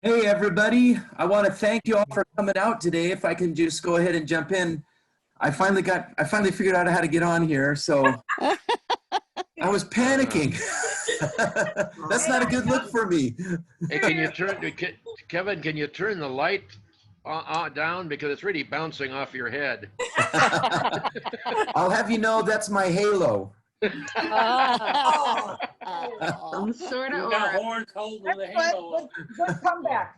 Hey, everybody. I want to thank you all for coming out today. If I can just go ahead and jump in. I finally figured out how to get on here. So I was panicking. That's not a good look for me. Hey, can you Kevin, can you turn the light down because it's really bouncing off your head? I'll have you know that's my halo. Oh, Some sort of you got aura. horns holding the halo. Good comeback.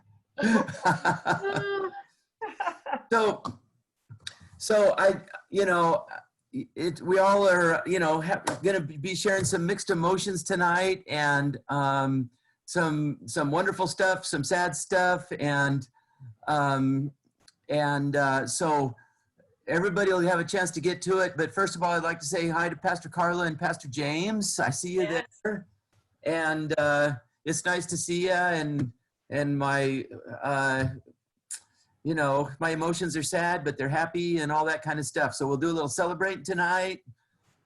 so we all are, going to be sharing some mixed emotions tonight, and some wonderful stuff, some sad stuff, so everybody will have a chance to get to it. But first of all, I'd like to say hi to Pastor Karla and Pastor James. I see you there, and it's nice to see you. And my my emotions are sad, but they're happy and all that kind of stuff. So we'll do a little celebrating tonight,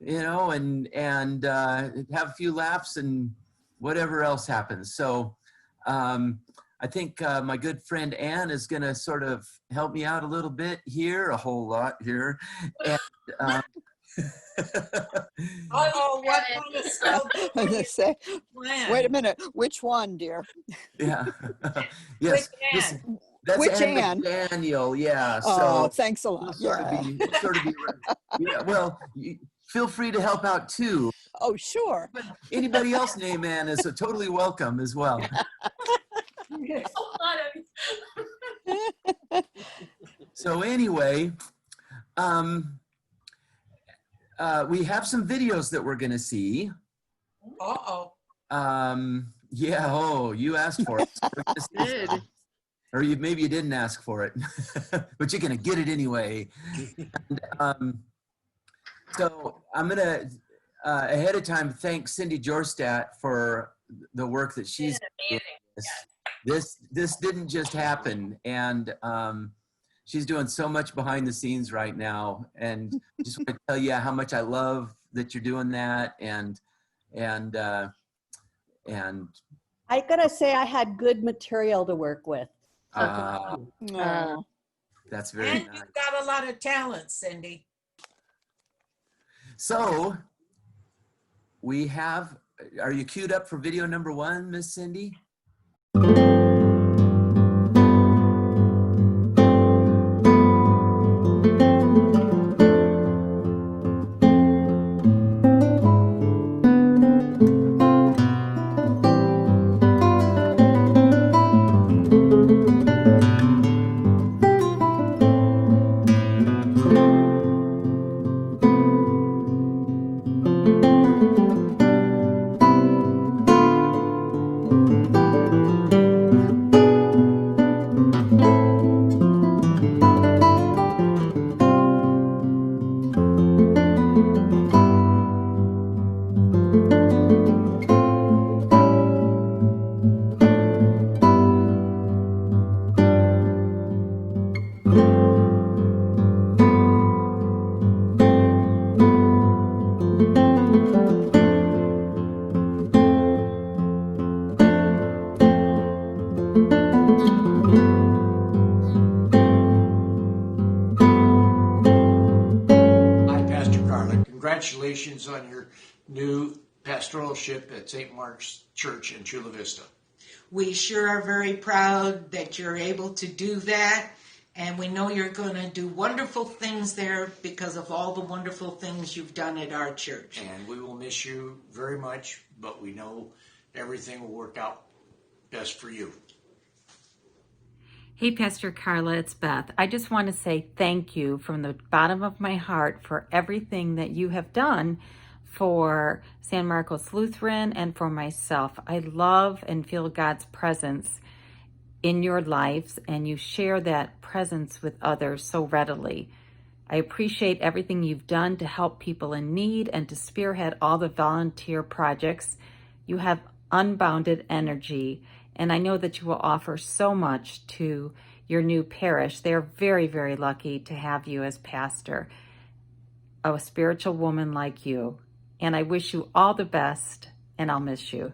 and have a few laughs and whatever else happens. So I think my good friend Ann is going to sort of help me out a little bit here, a whole lot here. And, Oh, what kind of stuff? I was gonna say, wait a minute, which one, dear? Yeah. Yes. That's Which Ann Ann? Daniel. Yeah. Oh, So thanks a lot. we'll sort of be yeah. Well, feel free to help out too. Oh, sure. But anybody else named Ann is totally welcome as well. So anyway, we have some videos that we're going to see. Uh-oh. Yeah. Oh, you asked for it. So we're gonna see some. Or maybe you didn't ask for it, but you're going to get it anyway. And, so I'm going to, ahead of time, thank Cindy Jorstadt for the work that she's doing. This didn't just happen. And she's doing so much behind the scenes right now. And just want to tell you how much I love that you're doing that. And I gotta say, I had good material to work with. Oh, that's very And nice. you've got a lot of talent, Cindy. So we have, are you queued up for video number 1, Miss Cindy? Hi, Pastor Karla. Congratulations on your new pastoralship at St. Mark's Church in Chula Vista. We sure are very proud that you're able to do that. And we know you're going to do wonderful things there because of all the wonderful things you've done at our church. And we will miss you very much, but we know everything will work out best for you. Hey, Pastor Karla, it's Beth. I just want to say thank you from the bottom of my heart for everything that you have done for San Marcos Lutheran and for myself. I love and feel God's presence in your lives, and you share that presence with others so readily. I appreciate everything you've done to help people in need and to spearhead all the volunteer projects. You have unbounded energy, and I know that you will offer so much to your new parish. They're very, very lucky to have you as pastor, a spiritual woman like you. And I wish you all the best, and I'll miss you.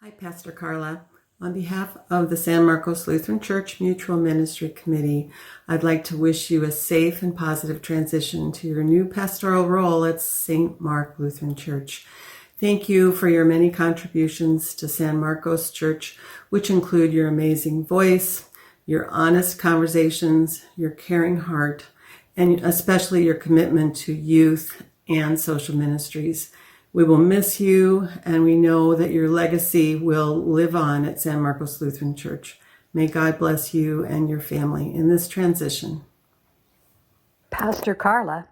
Hi, Hi, Pastor Karla. On behalf of the San Marcos Lutheran Church Mutual Ministry Committee, I'd like to wish you a safe and positive transition to your new pastoral role at St. Mark Lutheran Church. Thank you for your many contributions to San Marcos Church, which include your amazing voice, your honest conversations, your caring heart, and especially your commitment to youth and social ministries. We will miss you, and we know that your legacy will live on at San Marcos Lutheran Church. May God bless you and your family in this transition. Pastor Karla,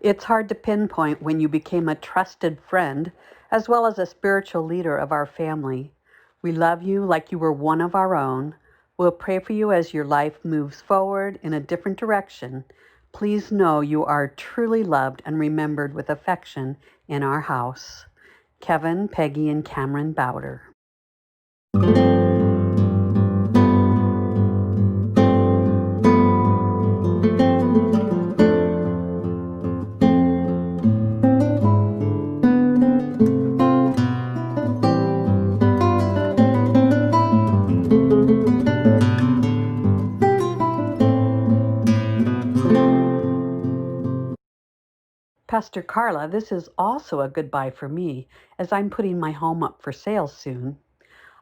it's hard to pinpoint when you became a trusted friend as well as a spiritual leader of our family. We love you like you were one of our own. We'll pray for you as your life moves forward in a different direction. Please know you are truly loved and remembered with affection in our house. Kevin, Peggy, and Cameron Bowder. Pastor Karla, this is also a goodbye for me, as I'm putting my home up for sale soon.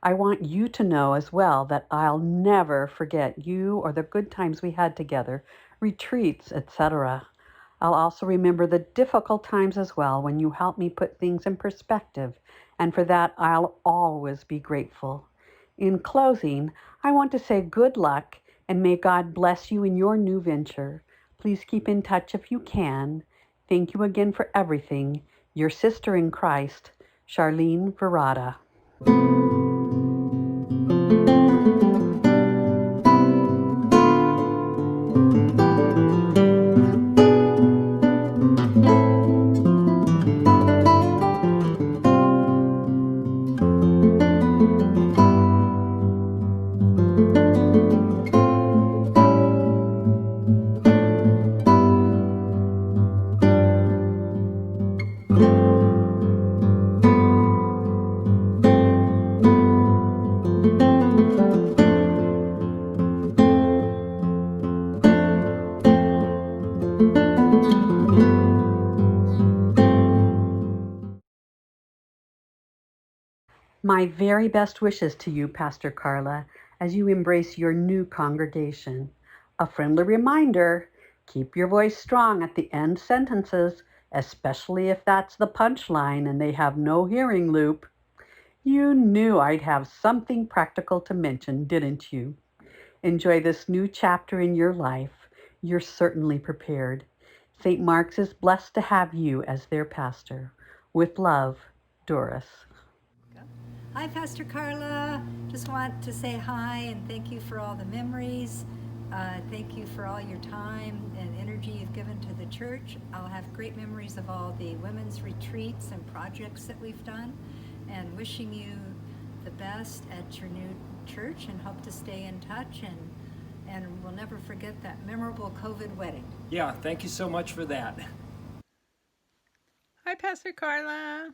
I want you to know as well that I'll never forget you or the good times we had together, retreats, etc. I'll also remember the difficult times as well when you helped me put things in perspective, and for that I'll always be grateful. In closing, I want to say good luck and may God bless you in your new venture. Please keep in touch if you can. Thank you again for everything. Your sister in Christ, Charlene Verada. My very best wishes to you, Pastor Karla, as you embrace your new congregation. A friendly reminder, keep your voice strong at the end sentences, especially if that's the punchline and they have no hearing loop. You knew I'd have something practical to mention, didn't you? Enjoy this new chapter in your life. You're certainly prepared. St. Mark's is blessed to have you as their pastor. With love, Doris. Hi, Pastor Karla. Just want to say hi and thank you for all the memories. Thank you for all your time and energy you've given to the church. I'll have great memories of all the women's retreats and projects that we've done, and wishing you the best at your new church, and hope to stay in touch, and we'll never forget that memorable COVID wedding. Yeah, thank you so much for that. Hi, Pastor Karla.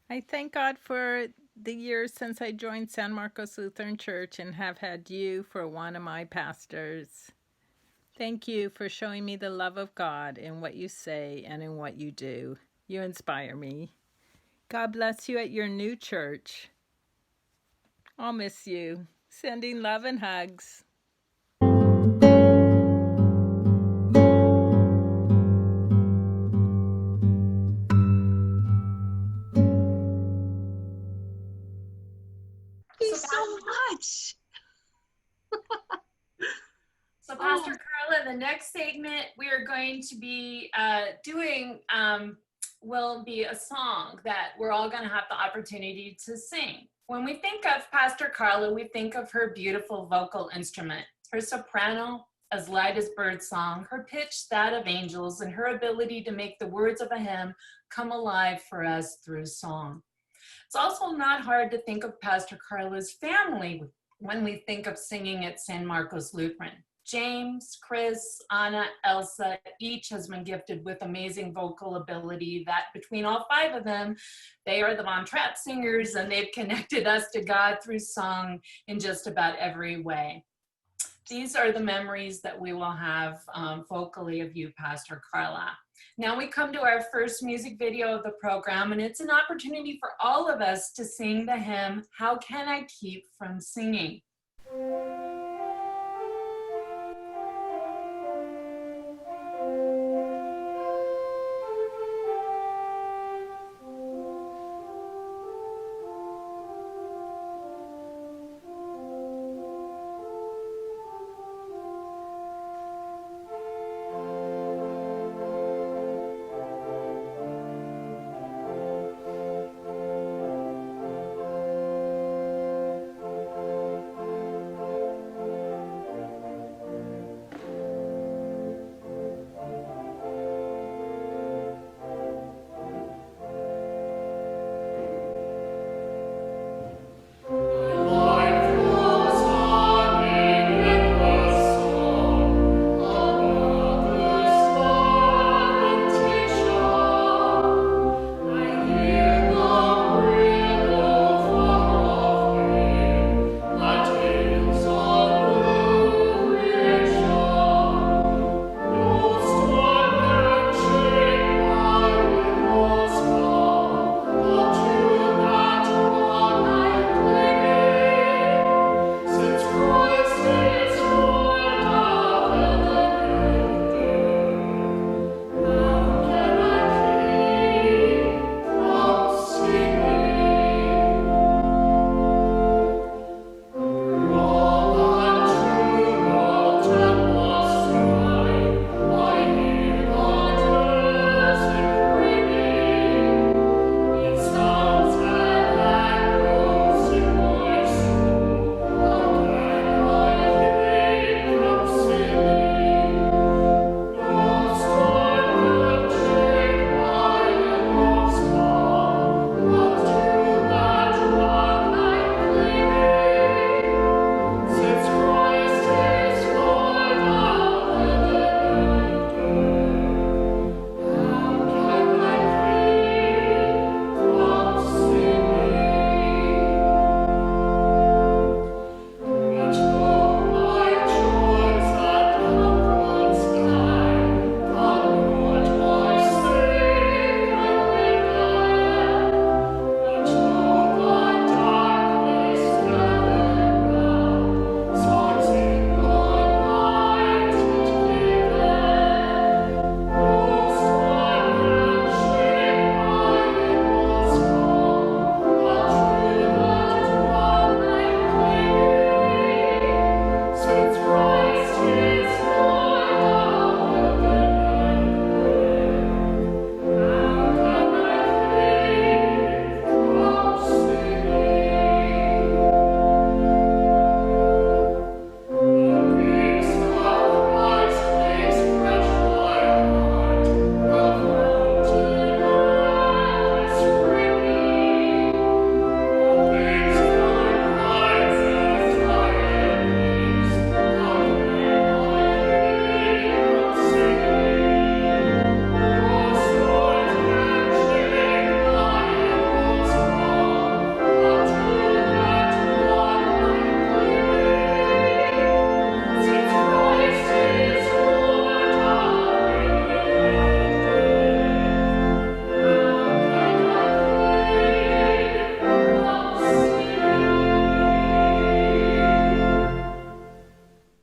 I thank God for the years since I joined San Marcos Lutheran Church and have had you for one of my pastors. Thank you for showing me the love of God in what you say and in what you do. You inspire me. God bless you at your new church. I'll miss you. Sending love and hugs. Thank you so much. So Pastor Karla, the next segment we are going to be doing will be a song that we're all going to have the opportunity to sing. When we think of Pastor Karla, we think of her beautiful vocal instrument, her soprano, as light as birdsong, her pitch that of angels, and her ability to make the words of a hymn come alive for us through song. It's also not hard to think of Pastor Karla's family when we think of singing at San Marcos Lutheran. James, Chris, Anna, Elsa, each has been gifted with amazing vocal ability that between all 5 of them, they are the Von Trapp singers, and they've connected us to God through song in just about every way. These are the memories that we will have vocally of you, Pastor Karla. Now we come to our first music video of the program, and it's an opportunity for all of us to sing the hymn, How Can I Keep From Singing?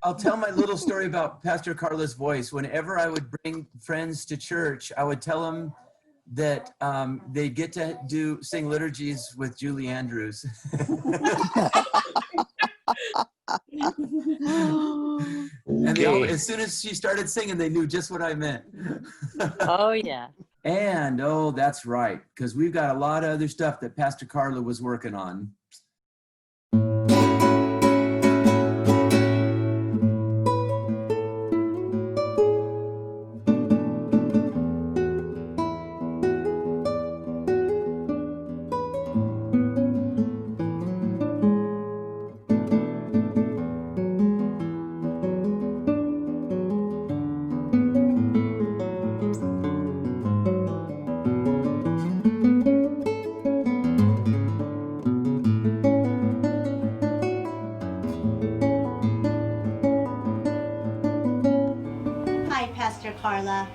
I'll tell my little story about Pastor Karla's voice. Whenever I would bring friends to church, I would tell them that they get to sing liturgies with Julie Andrews. And they as soon as she started singing, they knew just what I meant. Oh, yeah. And, oh, that's right, because we've got a lot of other stuff that Pastor Karla was working on. Pastor Karla.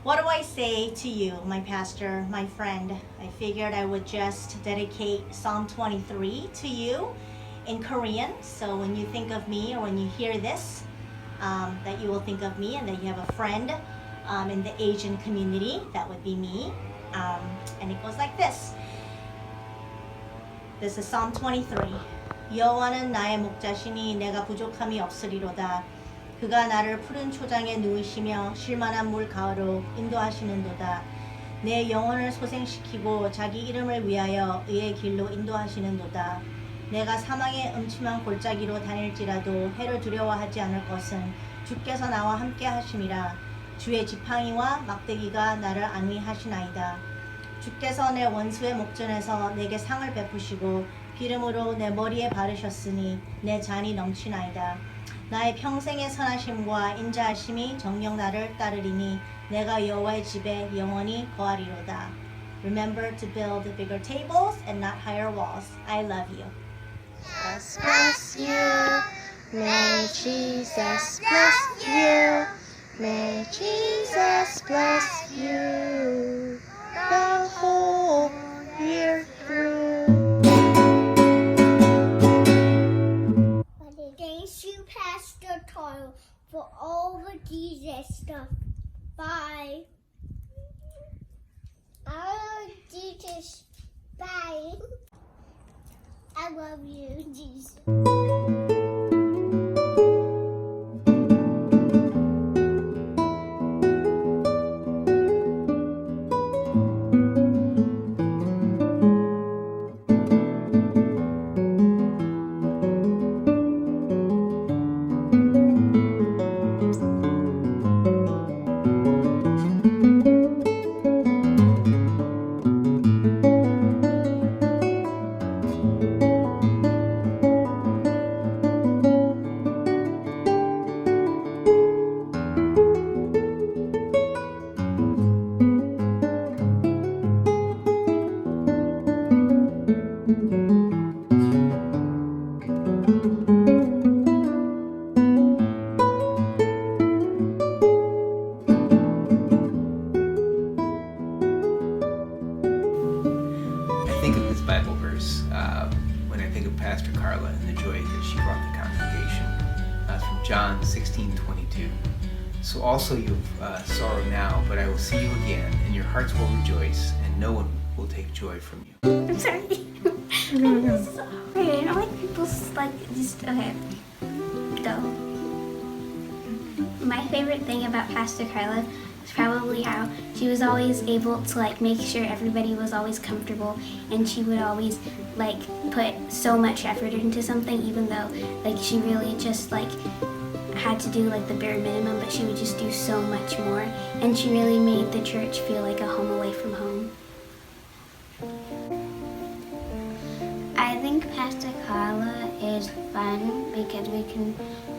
What do I say to you, my pastor, my friend? I figured I would just dedicate Psalm 23 to you in Korean. So when you think of me or when you hear this, that you will think of me and that you have a friend in the Asian community. That would be me. And it goes like this. This is Psalm 23. 여호와는 나의 목자시니 내가 부족함이 없으리로다. 그가 나를 푸른 초장에 누이시며 쉴만한 물 가으로 인도하시는도다. 내 영혼을 소생시키고 자기 이름을 위하여 의의 길로 인도하시는도다. 내가 사망의 음침한 골짜기로 다닐지라도 해를 두려워하지 않을 것은 주께서 나와 함께 하심이라. 주의 지팡이와 막대기가 나를 안위하시나이다. 주께서 내 원수의 목전에서 내게 상을 베푸시고 기름으로 내 머리에 바르셨으니 내 잔이 넘치나이다. 나의 평생의 선하심과 인자하심이 정녕 나를 따르리니 내가 여호와의 집에 영원히 거하리로다. Remember to build bigger tables and not higher walls. I love you. Jesus bless you. May Jesus bless you. May Jesus bless you the whole year through. Thanks you, Pastor Karla, for all the Jesus stuff. Bye. I love Jesus. Bye. I love you, Jesus. think of this Bible verse when I think of Pastor Karla and the joy that she brought the congregation. It's from John 16:22. So also you have sorrow now, but I will see you again, and your hearts will rejoice, and no one will take joy from you. I'm sorry. I'm sorry. I don't like people just okay. So my favorite thing about Pastor Karla is probably how she was always able to make sure everybody was always comfortable, and she would always put so much effort into something, even though she really just had to do the bare minimum, but she would just do so much more, and she really made the church feel like a home away from home. I think Pastor Karla is fun because we can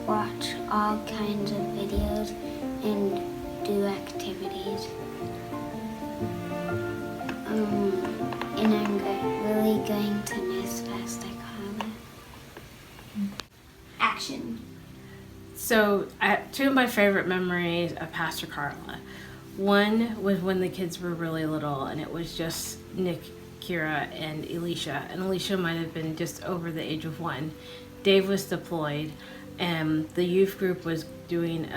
watch all kinds of videos and do activities. And I'm really going to miss Pastor Karla. Action. So, two of my favorite memories of Pastor Karla. One was when the kids were really little, and it was just Nick, Kira, and Alicia. And Alicia might have been just over the age of 1. Dave was deployed, and the youth group was doing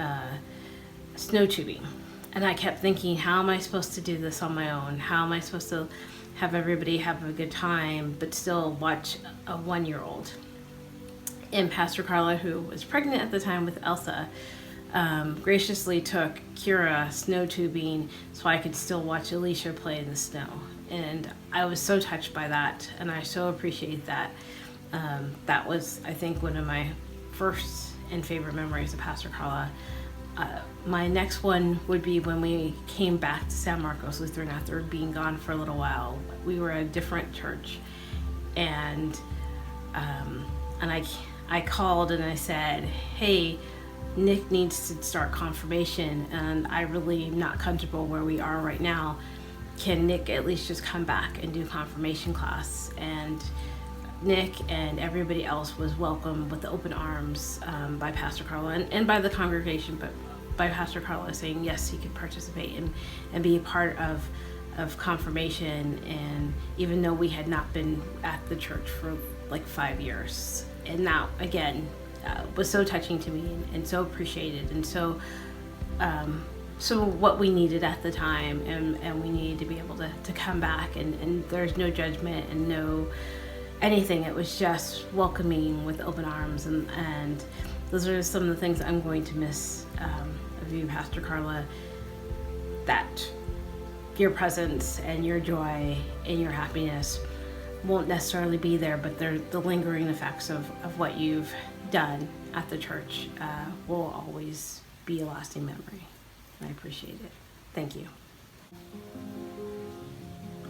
snow tubing. And I kept thinking, how am I supposed to do this on my own? How am I supposed to have everybody have a good time, but still watch a 1-year-old? And Pastor Karla, who was pregnant at the time with Elsa, graciously took Kira snow tubing so I could still watch Alicia play in the snow. And I was so touched by that, and I so appreciate that. That was, I think, one of my first and favorite memories of Pastor Karla. My next one would be when we came back to San Marcos Lutheran after being gone for a little while. We were at a different church, and I called and I said, hey, Nick needs to start confirmation, and I really am not comfortable where we are right now. Can Nick at least just come back and do confirmation class? And Nick and everybody else was welcomed with open arms by Pastor Karla and by the congregation, but by Pastor Karla saying yes, he could participate and be a part of confirmation, and even though we had not been at the church for like 5 years. And that again was so touching to me and so appreciated, and so what we needed at the time, and we needed to be able to come back, and there's no judgment and no anything. It was just welcoming with open arms, and those are some of the things I'm going to miss of you, Pastor Karla, that your presence and your joy and your happiness won't necessarily be there, but the lingering effects of what you've done at the church will always be a lasting memory. I appreciate it. Thank you.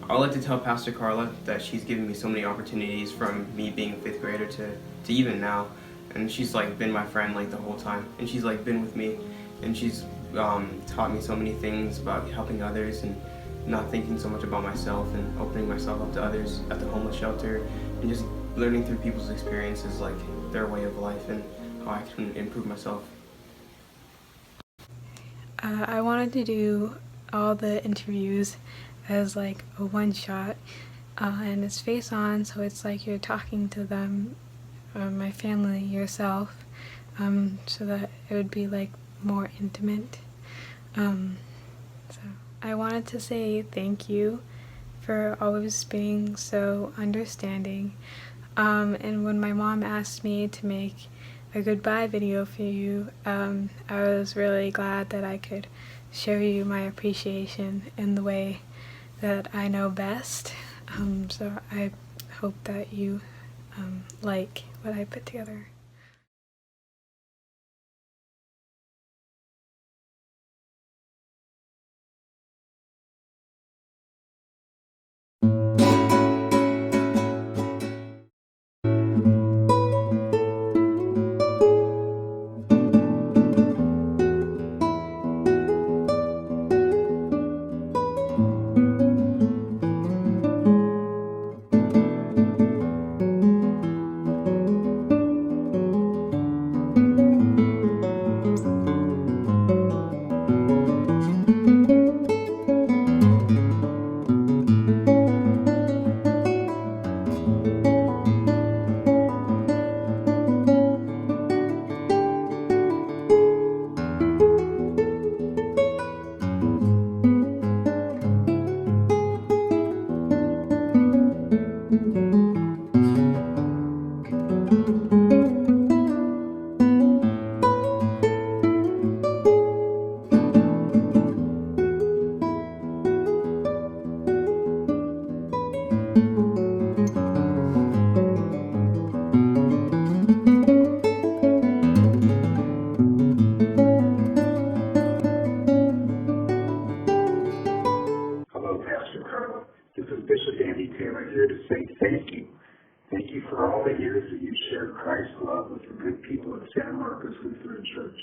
I'd like to tell Pastor Karla that she's given me so many opportunities, from me being a 5th grader to even now, and she's like been my friend like the whole time, and she's like been with me, and she's taught me so many things about helping others and not thinking so much about myself, and opening myself up to others at the homeless shelter, and just learning through people's experiences, like their way of life and how I can improve myself. I wanted to do all the interviews as like a one shot, and it's face on, so it's like you're talking to them, my family, yourself, so that it would be like more intimate. So I wanted to say thank you for always being so understanding, and when my mom asked me to make a goodbye video for you, I was really glad that I could show you my appreciation in the way that I know best. So I hope that you like what I put together. Hello, Pastor Karla. This is Bishop Andy Taylor here to say thank you. Thank you for all the years that you shared Christ's love with the good people at San Marcos Lutheran Church.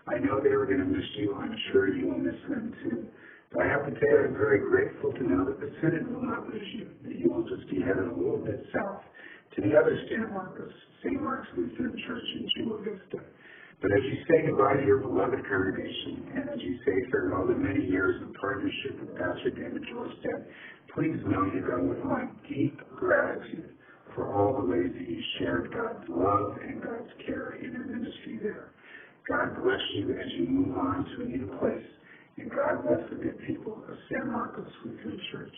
I know they were going to miss you. I'm sure you will miss them too. But I have to tell you, I'm very grateful to know that the Synod will not lose you, that you will just be headed a little bit south to the other San Marcos, St. Mark's Lutheran Church in Chula Vista. But as you say goodbye to your beloved congregation, and as you say farewell to many years of partnership with Pastor David Jorstad, please know you go with my deep gratitude for all the ways that you shared God's love and God's care in your ministry there. God bless you as you move on to a new place, and God bless the good people of San Marcos Lutheran Church.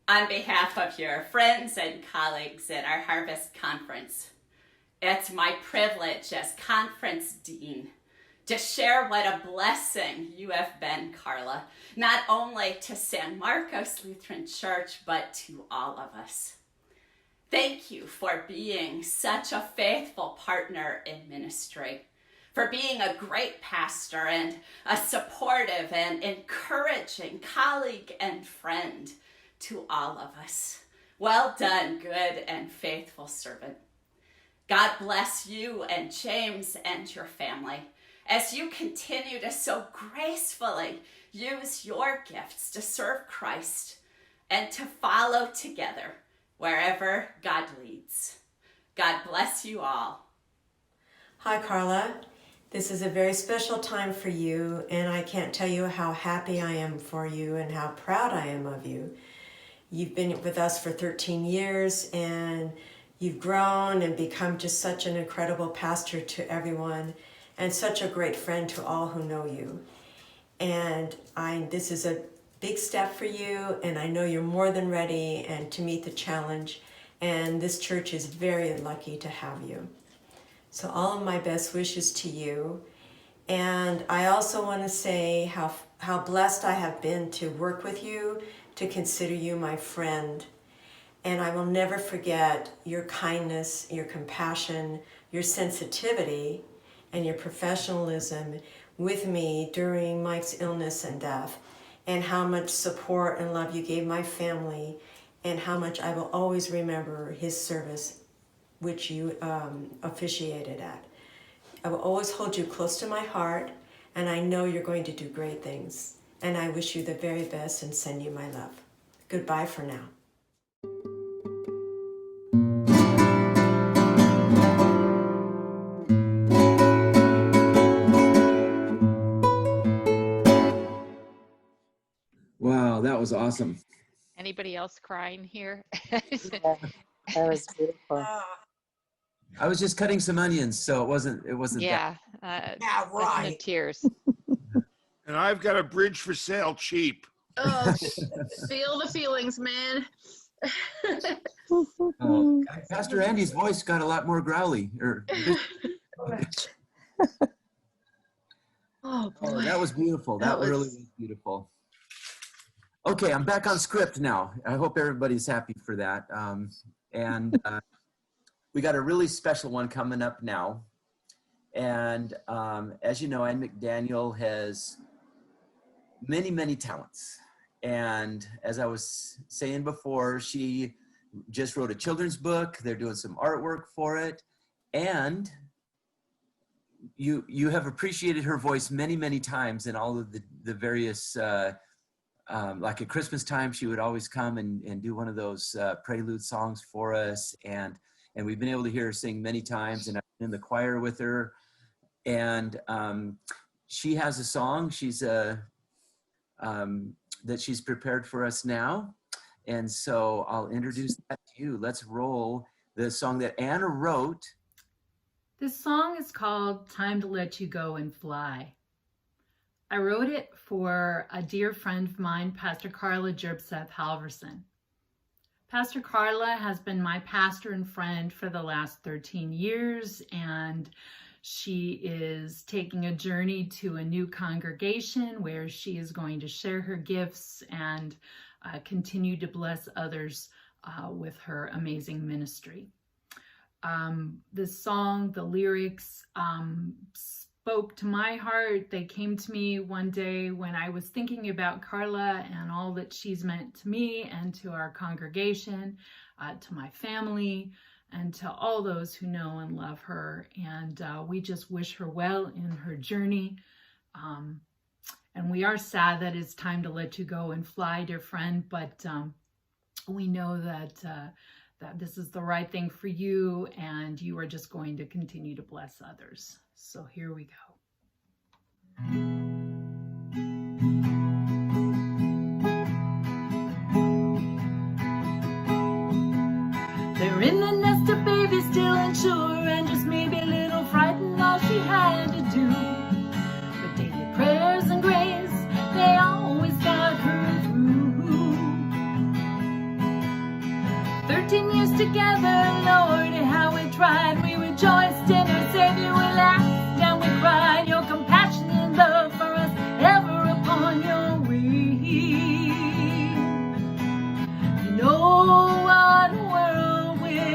On behalf of your friends and colleagues at our Harvest Conference, it's my privilege as Conference Dean to share what a blessing you have been, Karla, not only to San Marcos Lutheran Church, but to all of us. Thank you for being such a faithful partner in ministry, for being a great pastor and a supportive and encouraging colleague and friend to all of us. Well done, good and faithful servant. God bless you and James and your family as you continue to so gracefully use your gifts to serve Christ and to follow together wherever God leads. God bless you all. Hi, Karla. This is a very special time for you, and I can't tell you how happy I am for you and how proud I am of you. You've been with us for 13 years, and you've grown and become just such an incredible pastor to everyone and such a great friend to all who know you. And this is a big step for you, and I know you're more than ready and to meet the challenge, and this church is very lucky to have you. So all of my best wishes to you. And I also want to say how blessed I have been to work with you, to consider you my friend. And I will never forget your kindness, your compassion, your sensitivity, and your professionalism with me during Mike's illness and death, and how much support and love you gave my family, and how much I will always remember his service, which you officiated at. I will always hold you close to my heart, and I know you're going to do great things. And I wish you the very best and send you my love. Goodbye for now. Wow, that was awesome. Anybody else crying here? Yeah, that was beautiful. I was just cutting some onions, so it wasn't Yeah, that. doesn't have tears. And I've got a bridge for sale cheap. Oh, feel the feelings, man. Oh, Pastor Andy's voice got a lot more growly. Oh, Oh, that was beautiful. That really was beautiful. Okay, I'm back on script now. I hope everybody's happy for that. We got a really special one coming up now. And as you know, Ann McDaniel has many, many talents. And as I was saying before, she just wrote a children's book. They're doing some artwork for it. And you have appreciated her voice many, many times in all of the various, like at Christmas time, she would always come and do one of those prelude songs for us. And we've been able to hear her sing many times, and I've been in the choir with her. And she has a song that she's prepared for us now. And so I'll introduce that to you. Let's roll the song that Anna wrote. This song is called Time to Let You Go and Fly. I wrote it for a dear friend of mine, Pastor Karla Jerbseth Halverson. Pastor Karla has been my pastor and friend for the last 13 years, and she is taking a journey to a new congregation where she is going to share her gifts and continue to bless others with her amazing ministry. This song, the lyrics spoke to my heart. They came to me one day when I was thinking about Karla and all that she's meant to me and to our congregation, to my family, and to all those who know and love her. And we just wish her well in her journey. And we are sad that it's time to let you go and fly, dear friend, but we know that this is the right thing for you, and you are just going to continue to bless others. So here we go. They're in the nest of babies, still unsure, and just maybe a little frightened, all she had to do. But daily prayers and grace, they always got her through. 13 years together, Lord, how we tried. We rejoiced in her Savior, we laughed and we cried. Your compassion and love for us ever upon your wing. You know what whirlwind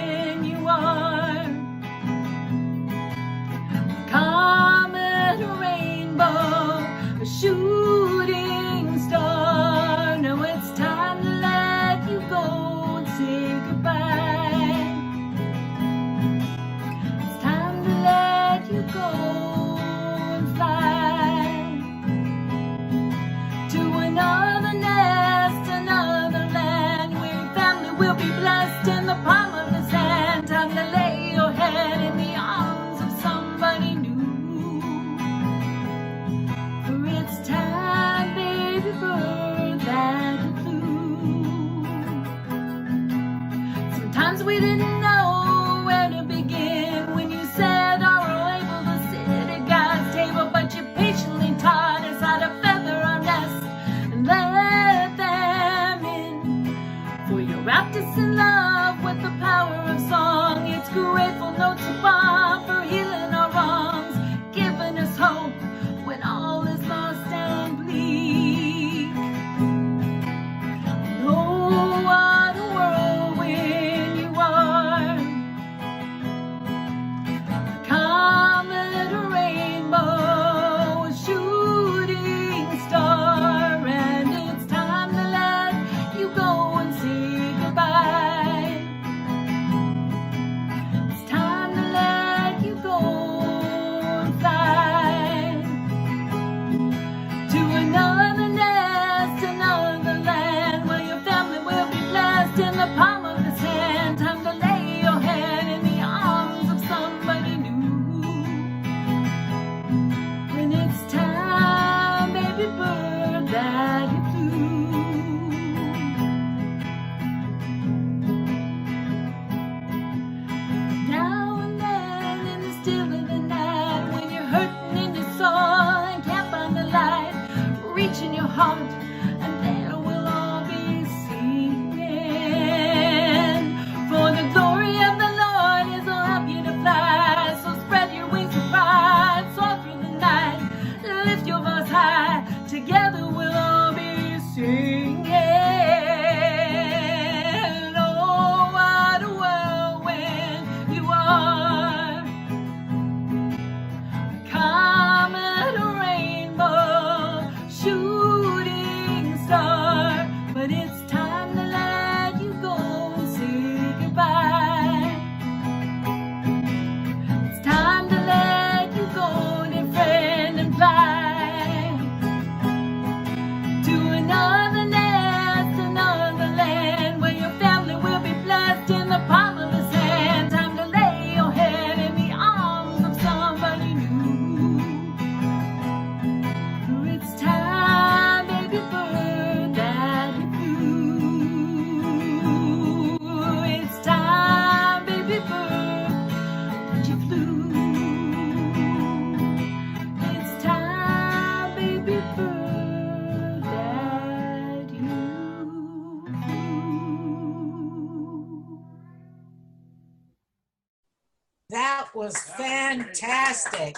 That was fantastic.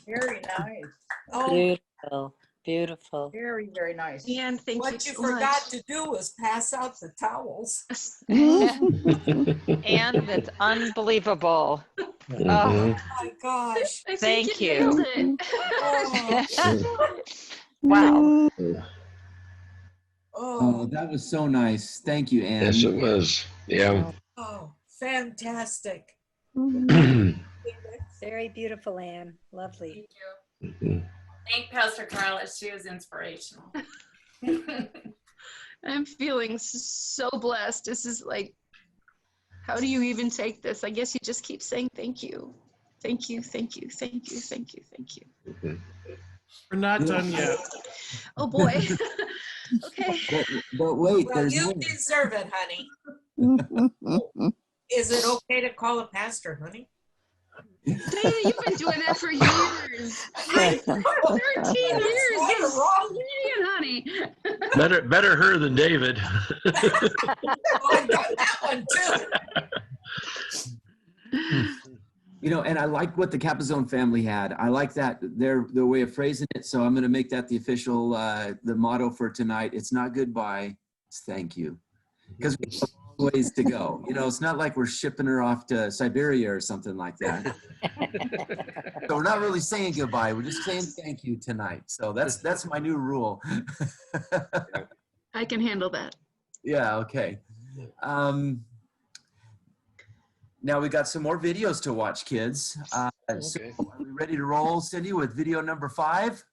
Very nice. Oh, Beautiful. Beautiful. Very, very nice. And thank you what you so forgot much. to do was pass out the towels. And that's unbelievable. Oh Oh, my gosh. I thank think you nailed you. it. Wow. Oh, that was so nice. Thank you, Anne. Yes, it was. Yeah. Oh, fantastic. Very beautiful, Anne. Lovely. Thank you. Thank Pastor Karla. She was inspirational. I'm feeling so blessed. This is like, how do you even take this? I guess you just keep saying thank you. Thank you, thank you, thank you, thank you, thank you. We're not done yet. Oh boy. Okay. But wait, Well, there's you more. deserve it, honey. Is it okay to call a pastor, honey? David, you've been doing that for years. 13 years. Just idiot, honey. Better her than David. I got that one too. You know, and I like what the Capizone family had. I like that their way of phrasing it. So I'm going to make that the official the motto for tonight. It's not goodbye, it's thank you, because we have a long ways to go. You know, it's not like we're shipping her off to Siberia or something like that. So we're not really saying goodbye. We're just saying thank you tonight. So that's my new rule. I can handle that. Yeah. Okay. Now we got some more videos to watch, kids. So are we ready to roll, Cindy, with video number 5?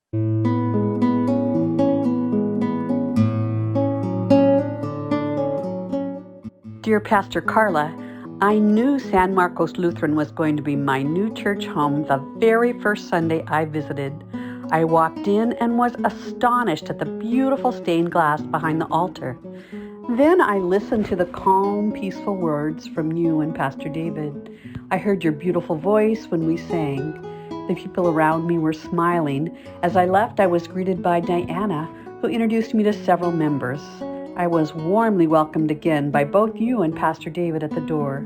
Dear Pastor Karla, I knew San Marcos Lutheran was going to be my new church home the very first Sunday I visited. I walked in and was astonished at the beautiful stained glass behind the altar. Then I listened to the calm, peaceful words from you and Pastor David. I heard your beautiful voice when we sang. The people around me were smiling. As I left, I was greeted by Diana, who introduced me to several members. I was warmly welcomed again by both you and Pastor David at the door.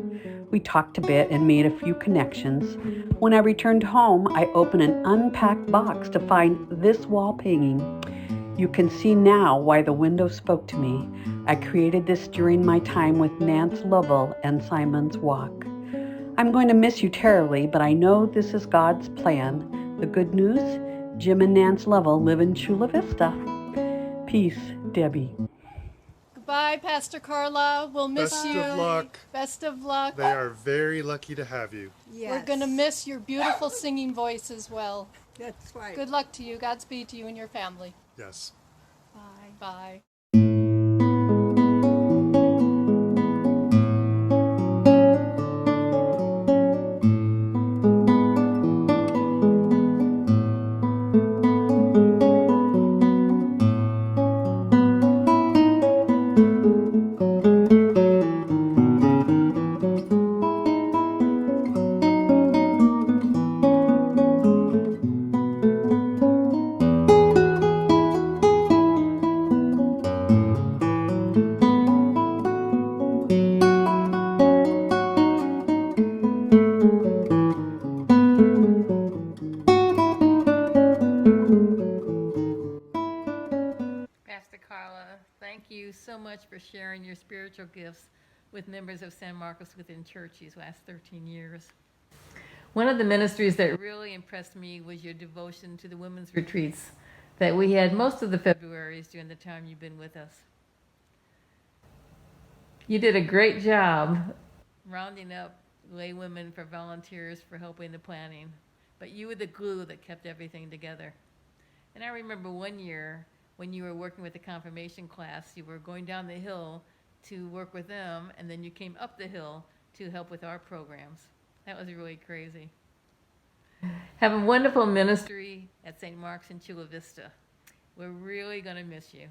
We talked a bit and made a few connections. When I returned home, I opened an unpacked box to find this wall painting. You can see now why the window spoke to me. I created this during my time with Nance Lovell and Simon's Walk. I'm going to miss you terribly, but I know this is God's plan. The good news, Jim and Nance Lovell live in Chula Vista. Peace, Debbie. Goodbye, Pastor Karla. We'll miss Best you. of luck. Best of luck. They are very lucky to have you. Yes. We're going to miss your beautiful singing voice as well. That's right. Good luck to you. Godspeed to you and your family. Yes. Bye. Bye. Pastor Karla, thank you so much for sharing your spiritual gifts with members of San Marcos Lutheran Church these last 13 years. One of the ministries that really impressed me was your devotion to the women's retreats that we had most of the Februaries during the time you've been with us. You did a great job rounding up lay women for volunteers for helping the planning, but you were the glue that kept everything together. And I remember one year when you were working with the confirmation class, you were going down the hill to work with them, and then you came up the hill to help with our programs. That was really crazy. Have a wonderful ministry at St. Mark's in Chula Vista. We're really going to miss you.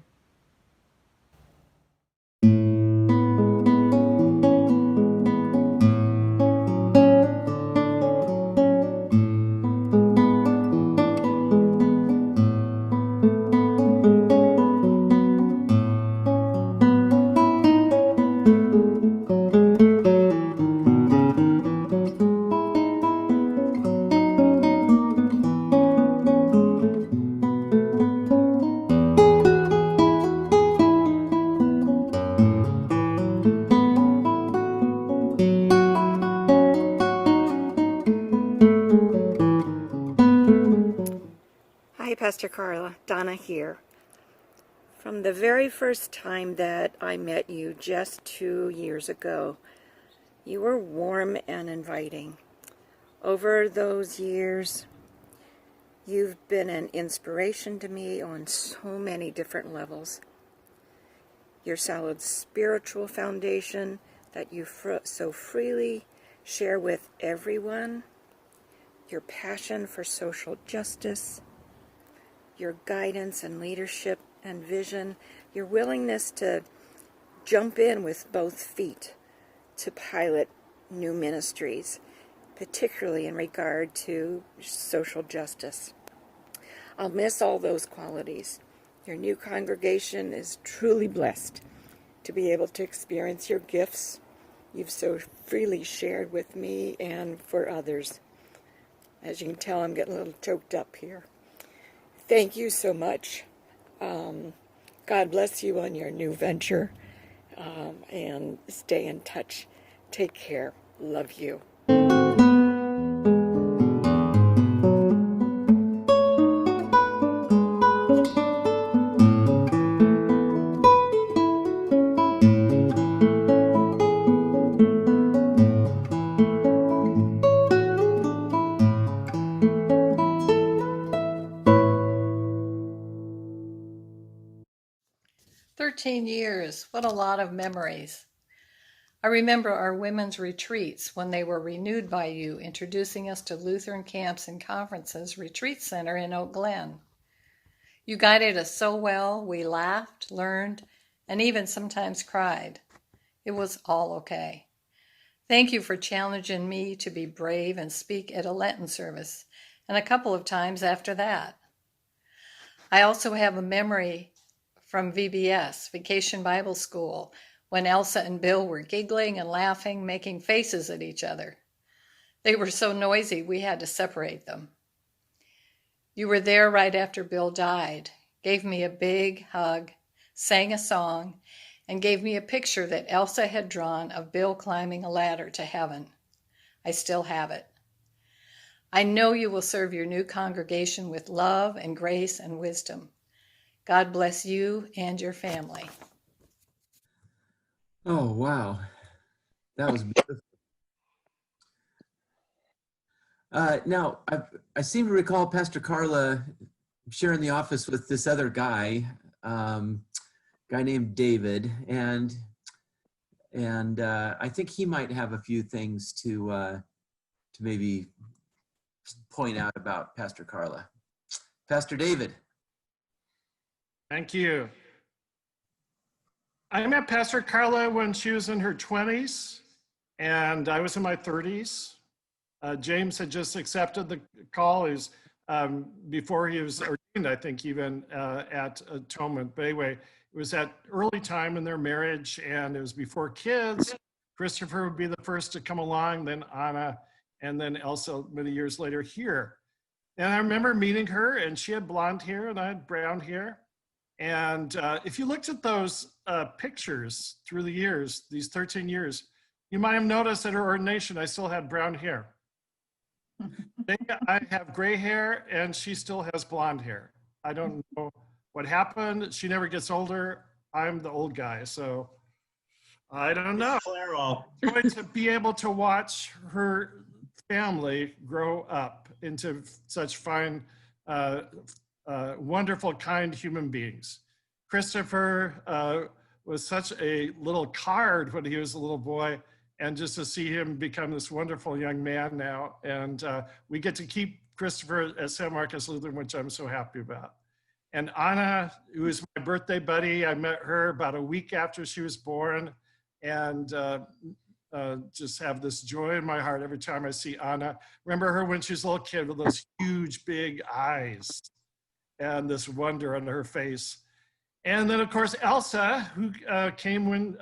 Pastor Karla, Donna here. From the very first time that I met you just 2 years ago, you were warm and inviting. Over those years, you've been an inspiration to me on so many different levels. Your solid spiritual foundation that you so freely share with everyone, your passion for social justice, your guidance and leadership and vision, your willingness to jump in with both feet to pilot new ministries, particularly in regard to social justice. I'll miss all those qualities. Your new congregation is truly blessed to be able to experience your gifts you've so freely shared with me and for others. As you can tell, I'm getting a little choked up here. Thank you so much. God bless you on your new venture, and stay in touch. Take care. Love you. Years, what a lot of memories. I remember our women's retreats when they were renewed by you, introducing us to Lutheran Camps and Conferences Retreat Center in Oak Glen. You guided us so well, we laughed, learned, and even sometimes cried. It was all okay. Thank you for challenging me to be brave and speak at a Lenten service, and a couple of times after that. I also have a memory from VBS, Vacation Bible School, when Elsa and Bill were giggling and laughing, making faces at each other. They were so noisy, we had to separate them. You were there right after Bill died, gave me a big hug, sang a song, and gave me a picture that Elsa had drawn of Bill climbing a ladder to heaven. I still have it. I know you will serve your new congregation with love and grace and wisdom. God bless you and your family. Oh, wow. That was beautiful. Now, I seem to recall Pastor Karla sharing the office with this other guy, guy named David, and I think he might have a few things to maybe point out about Pastor Karla. Pastor David. Thank you. I met Pastor Karla when she was in her 20s, and I was in my 30s. James had just accepted the call. He was, before he was ordained, I think, even at Atonement. But anyway, it was at early time in their marriage, and it was before kids. Christopher would be the first to come along, then Anna, and then Elsa many years later here. And I remember meeting her, and she had blonde hair, and I had brown hair. And if you looked at those pictures through the years, these 13 years, you might have noticed at her ordination, I still had brown hair. I have gray hair, and she still has blonde hair. I don't know what happened. She never gets older. I'm the old guy, so I don't know. Going to be able to watch her family grow up into such fine, wonderful, kind human beings. Christopher was such a little card when he was a little boy, and just to see him become this wonderful young man now. And we get to keep Christopher at San Marcos Lutheran, which I'm so happy about. And Anna, who is my birthday buddy, I met her about a week after she was born, and just have this joy in my heart every time I see Anna. Remember her when she was a little kid with those huge, big eyes and this wonder on her face. And then, of course, Elsa, who came when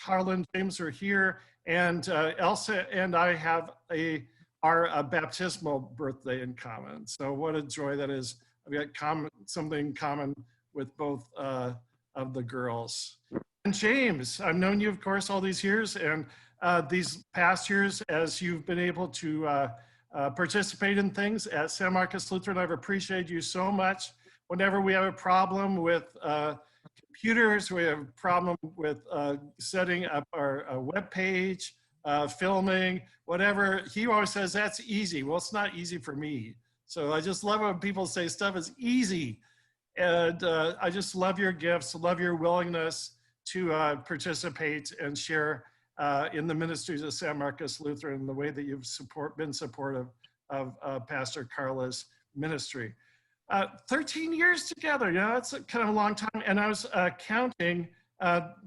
Karla and James were here. And Elsa and I have our baptismal birthday in common. So what a joy that is. I've got something in common with both of the girls. And James, I've known you, of course, all these years. And these past years, as you've been able to participate in things at San Marcos Lutheran. I've appreciated you so much. Whenever we have a problem with computers, we have a problem with setting up our web page, filming, whatever, he always says, that's easy. Well, it's not easy for me. So I just love when people say stuff is easy. And I just love your gifts, love your willingness to participate and share in the ministries of San Marcos Lutheran, the way that you've been supportive of Pastor Karla's ministry. 13 years together, that's a kind of a long time. And I was counting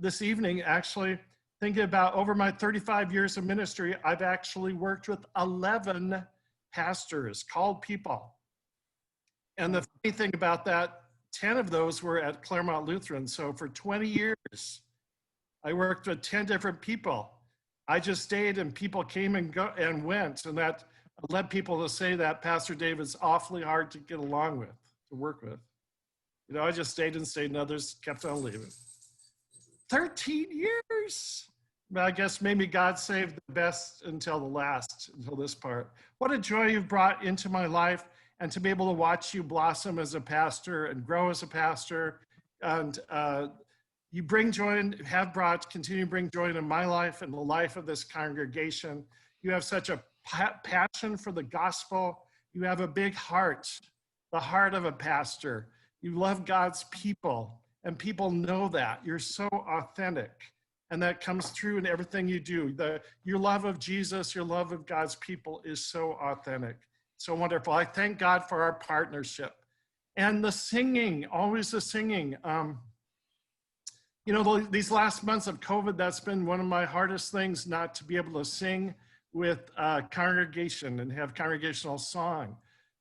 this evening, actually, thinking about over my 35 years of ministry, I've actually worked with 11 pastors, called people. And the funny thing about that, 10 of those were at Claremont Lutheran. So for 20 years, I worked with 10 different people. I just stayed and people came and went. And that led people to say that Pastor David's awfully hard to get along with, to work with. You know, I just stayed and others kept on leaving. 13 years. But I guess maybe God saved the best until the last, until this part. What a joy you've brought into my life, and to be able to watch you blossom as a pastor and grow as a pastor. And you bring joy and continue to bring joy into my life and the life of this congregation. You have such a passion for the gospel. You have a big heart, the heart of a pastor. You love God's people, and people know that. You're so authentic, and that comes through in everything you do. Your love of Jesus, your love of God's people is so authentic, so wonderful. I thank God for our partnership. And the singing, always the singing. You know, these last months of COVID, that's been one of my hardest things, not to be able to sing with congregation and have congregational song.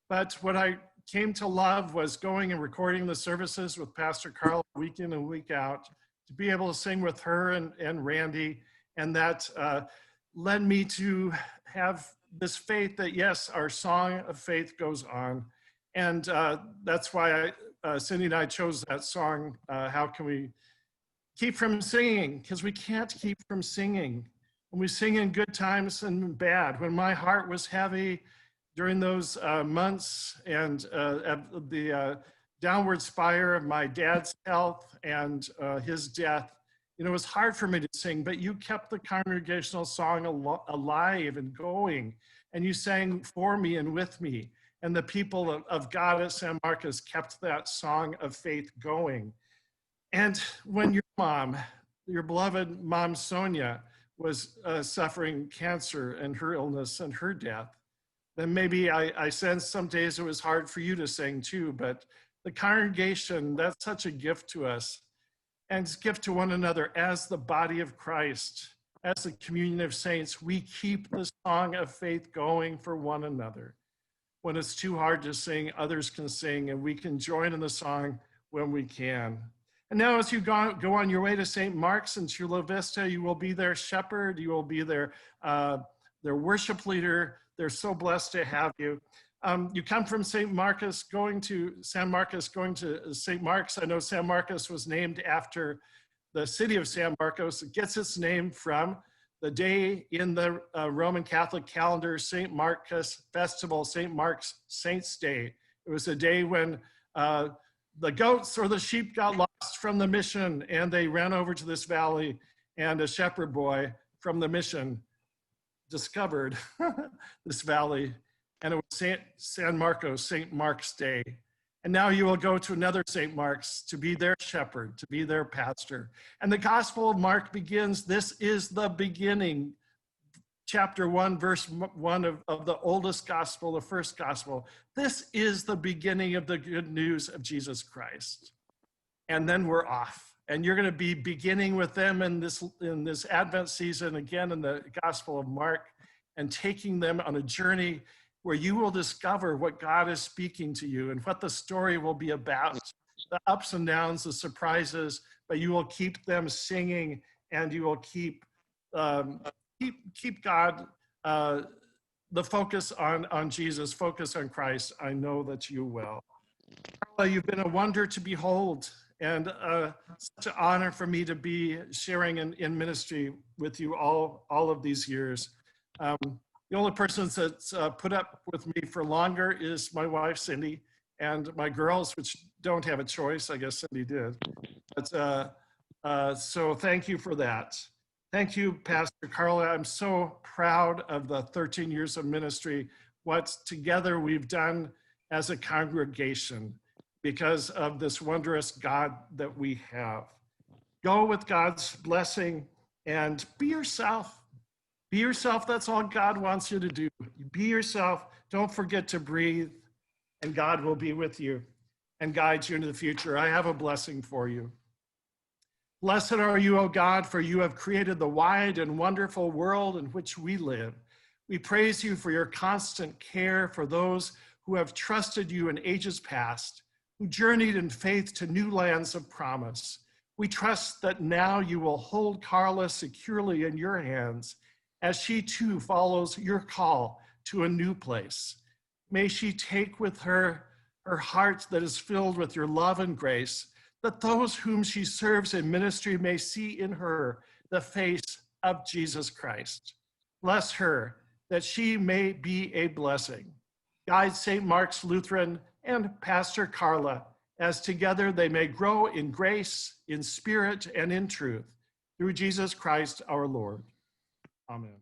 But what I came to love was going and recording the services with Pastor Karla week in and week out, to be able to sing with her and Randy. And that led me to have this faith that, yes, our song of faith goes on. And that's why Cindy and I chose that song, How Can We Keep From Singing? Because we can't keep from singing. And we sing in good times and bad. When my heart was heavy during those months and the downward spiral of my dad's health and his death, you know, it was hard for me to sing, but you kept the congregational song alive and going, and you sang for me and with me. And the people of God at San Marcos kept that song of faith going. And when your mom, your beloved mom, Sonia, was suffering cancer and her illness and her death, then maybe I sensed some days it was hard for you to sing too, but the congregation, that's such a gift to us, and it's a gift to one another as the body of Christ, as the communion of saints. We keep the song of faith going for one another. When it's too hard to sing, others can sing, and we can join in the song when we can. And now as you go on your way to St. Mark's in Chula Vista, you will be their shepherd, you will be their worship leader. They're so blessed to have you. You come from St. Marcos, going to San Marcos, going to St. Mark's. I know San Marcos was named after the city of San Marcos. It gets its name from the day in the Roman Catholic calendar, St. Marcos Festival, St. Mark's Saints Day. It was a day when the goats or the sheep got lost from the mission, and they ran over to this valley, and a shepherd boy from the mission discovered this valley, and it was San Marcos, St. Mark's Day. And now you will go to another St. Mark's to be their shepherd, to be their pastor. And the Gospel of Mark begins, this is the beginning, chapter 1, verse 1 of the oldest gospel, the first gospel. This is the beginning of the good news of Jesus Christ. And then we're off. And you're going to be beginning with them in this Advent season, again in the Gospel of Mark, and taking them on a journey where you will discover what God is speaking to you and what the story will be about, the ups and downs, the surprises, but you will keep them singing, and you will keep God, the focus on Jesus, focus on Christ. I know that you will. Karla, you've been a wonder to behold, and such an honor for me to be sharing in ministry with you all of these years. The only person that's put up with me for longer is my wife, Cindy, and my girls, which don't have a choice. I guess Cindy did. But so thank you for that. Thank you, Pastor Karla. I'm so proud of the 13 years of ministry, what together we've done as a congregation because of this wondrous God that we have. Go with God's blessing and be yourself. Be yourself. That's all God wants you to do. Be yourself. Don't forget to breathe, and God will be with you and guide you into the future. I have a blessing for you. Blessed are you, O God, for you have created the wide and wonderful world in which we live. We praise you for your constant care for those who have trusted you in ages past, who journeyed in faith to new lands of promise. We trust that now you will hold Karla securely in your hands as she too follows your call to a new place. May she take with her her heart that is filled with your love and grace, that those whom she serves in ministry may see in her the face of Jesus Christ. Bless her, that she may be a blessing. Guide St. Mark's Lutheran and Pastor Karla, as together they may grow in grace, in spirit, and in truth, through Jesus Christ our Lord. Amen.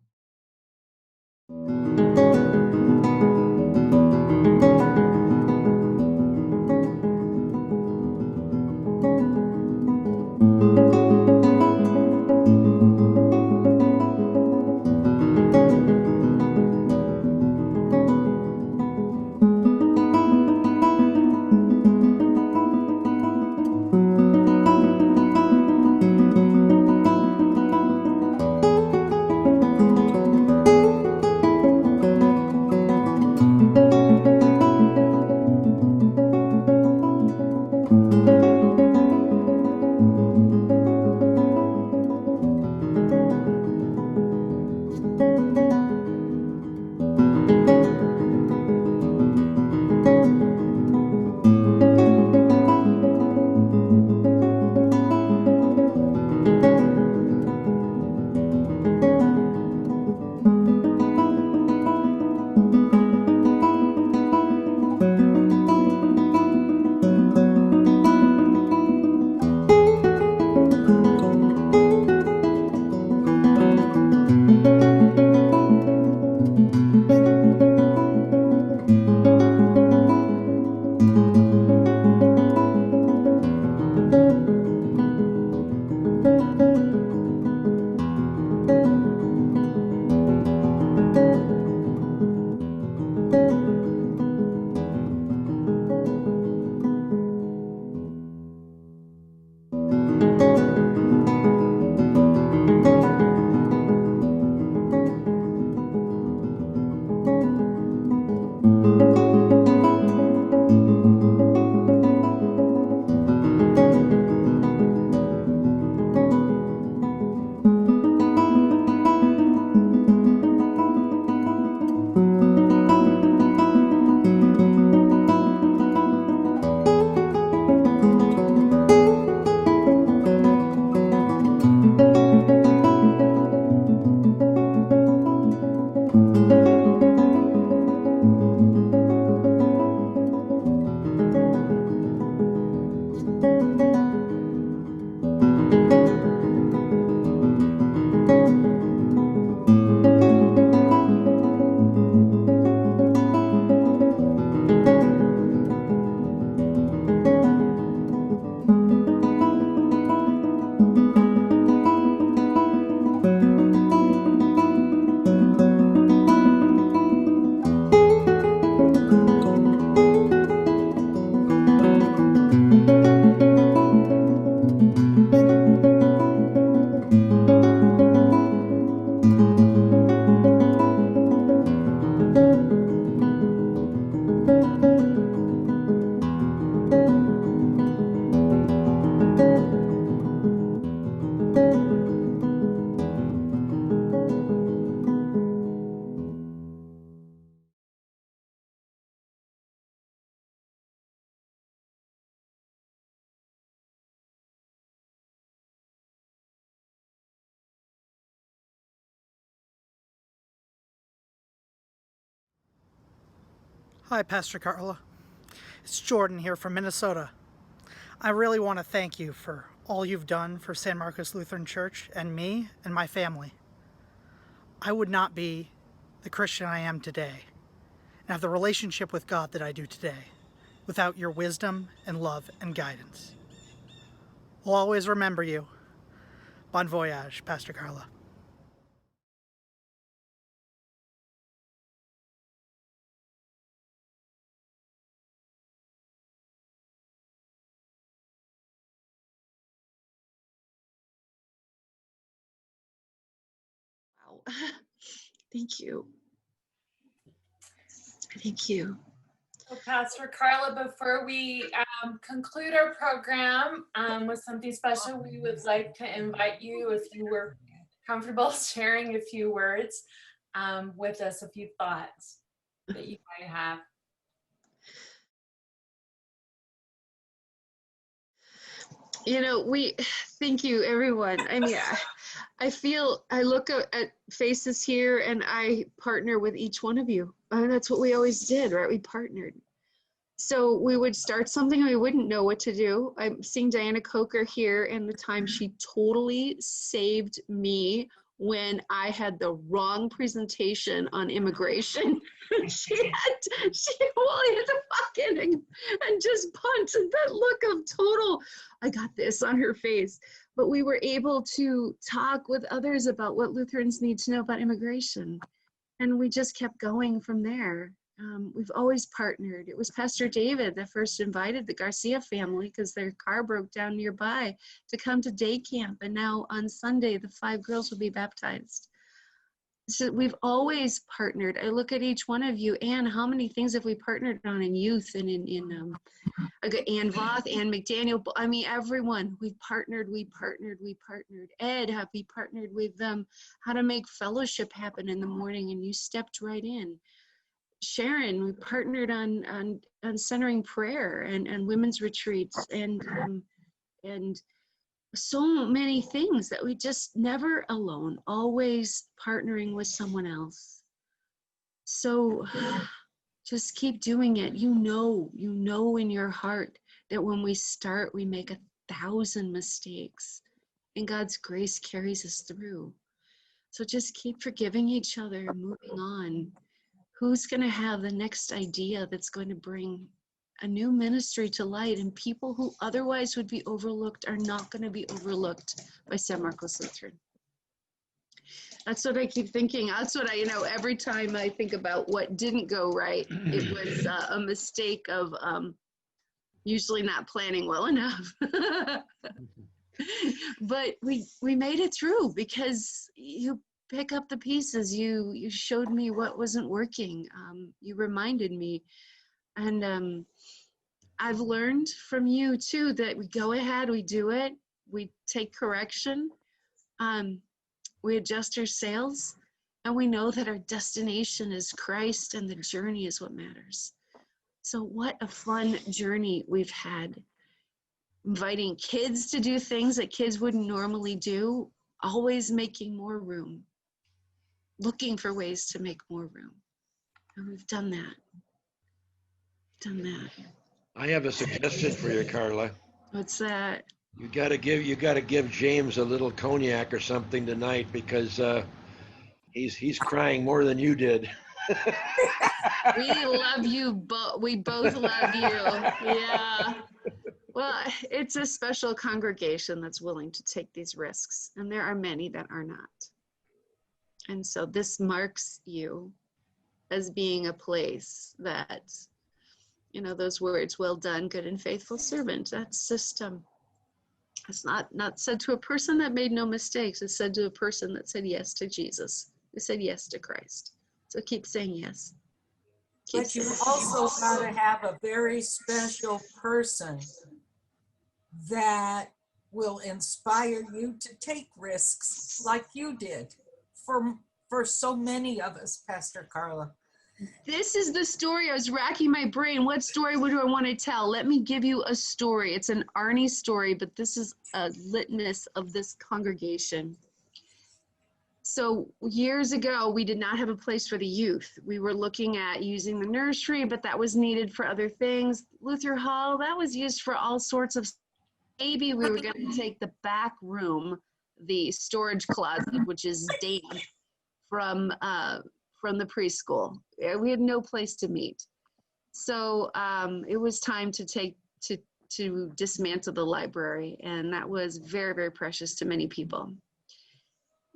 Hi, Pastor Karla. It's Jordan here from Minnesota. I really want to thank you for all you've done for San Marcos Lutheran Church and me and my family. I would not be the Christian I am today and have the relationship with God that I do today without your wisdom and love and guidance. We'll always remember you. Bon voyage, Pastor Karla. Wow. Thank you. Thank you. So Pastor Karla, before we conclude our program with something special, we would like to invite you, if you were comfortable sharing a few words with us, a few thoughts that you might have. You know, thank you, everyone. I mean, I look at faces here and I partner with each one of you. And that's what we always did, right? We partnered. So we would start something and we wouldn't know what to do. I'm seeing Diana Coker here, and the time she totally saved me when I had the wrong presentation on immigration. she had to fucking and just punch, and that look of total, I got this on her face. But we were able to talk with others about what Lutherans need to know about immigration. And we just kept going from there. We've always partnered. It was Pastor David that first invited the Garcia family, because their car broke down nearby, to come to day camp. And now on Sunday, the 5 girls will be baptized. So we've always partnered. I look at each one of you. Anne, how many things have we partnered on in youth and I got Ann Voth, Ann McDaniel. I mean, everyone. We've partnered. Ed, have we partnered with them how to make fellowship happen in the morning, and you stepped right in. Sharon, we partnered on centering prayer and women's retreats and so many things that we just never alone, always partnering with someone else. So just keep doing it. You know in your heart that when we start, we make 1,000 mistakes and God's grace carries us through. So just keep forgiving each other and moving on. Who's going to have the next idea that's going to bring a new ministry to light, and people who otherwise would be overlooked are not going to be overlooked by San Marcos Lutheran? That's what I keep thinking. That's what every time I think about what didn't go right, it was a mistake of usually not planning well enough. But we made it through because you pick up the pieces. You showed me what wasn't working. You reminded me. And I've learned from you too that we go ahead, we do it, we take correction, we adjust our sails, and we know that our destination is Christ and the journey is what matters. So what a fun journey we've had. Inviting kids to do things that kids wouldn't normally do, always making more room, looking for ways to make more room. And we've done that. I have a suggestion for you, Karla. What's that? You gotta give James a little cognac or something tonight, because he's crying more than you did. We love you both. We both love you. Yeah. Well, it's a special congregation that's willing to take these risks, and there are many that are not. And so this marks you as being a place that, those words, well done, good and faithful servant, that's just, it's not said to a person that made no mistakes. It's said to a person that said yes to Jesus, who said yes to Christ. So keep saying yes. But you also got to have a very special person that will inspire you to take risks like you did for so many of us, Pastor Karla. This is the story. I was racking my brain. What story do I want to tell? Let me give you a story. It's an Arnie story, but this is a litmus of this congregation. So years ago, we did not have a place for the youth. We were looking at using the nursery, but that was needed for other things. Luther Hall, that was used for all sorts of, maybe we were going to take the back room, the storage closet, which is damp from the preschool. We had no place to meet. So it was time to to dismantle the library, and that was very, very precious to many people.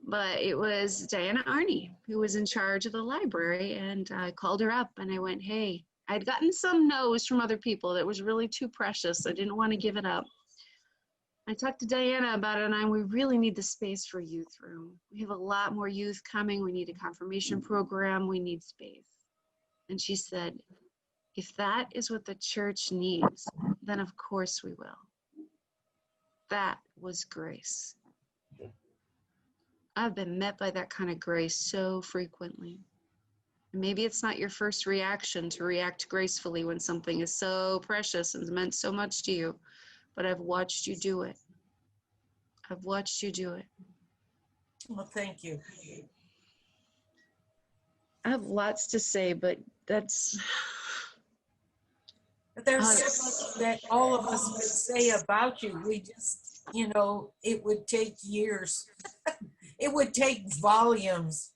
But it was Diana Arney who was in charge of the library, and I called her up and I went, hey, I'd gotten some no's from other people that was really too precious. I didn't want to give it up. I talked to Diana about it, and we really need the space for youth room. We have a lot more youth coming. We need a confirmation program. We need space. And she said, if that is what the church needs, then of course we will. That was grace. I've been met by that kind of grace so frequently. Maybe it's not your first reaction to react gracefully when something is so precious and meant so much to you, but I've watched you do it. I've watched you do it. Well, thank you. I have lots to say, but there's so much that all of us could say about you. We just, it would take years. It would take volumes.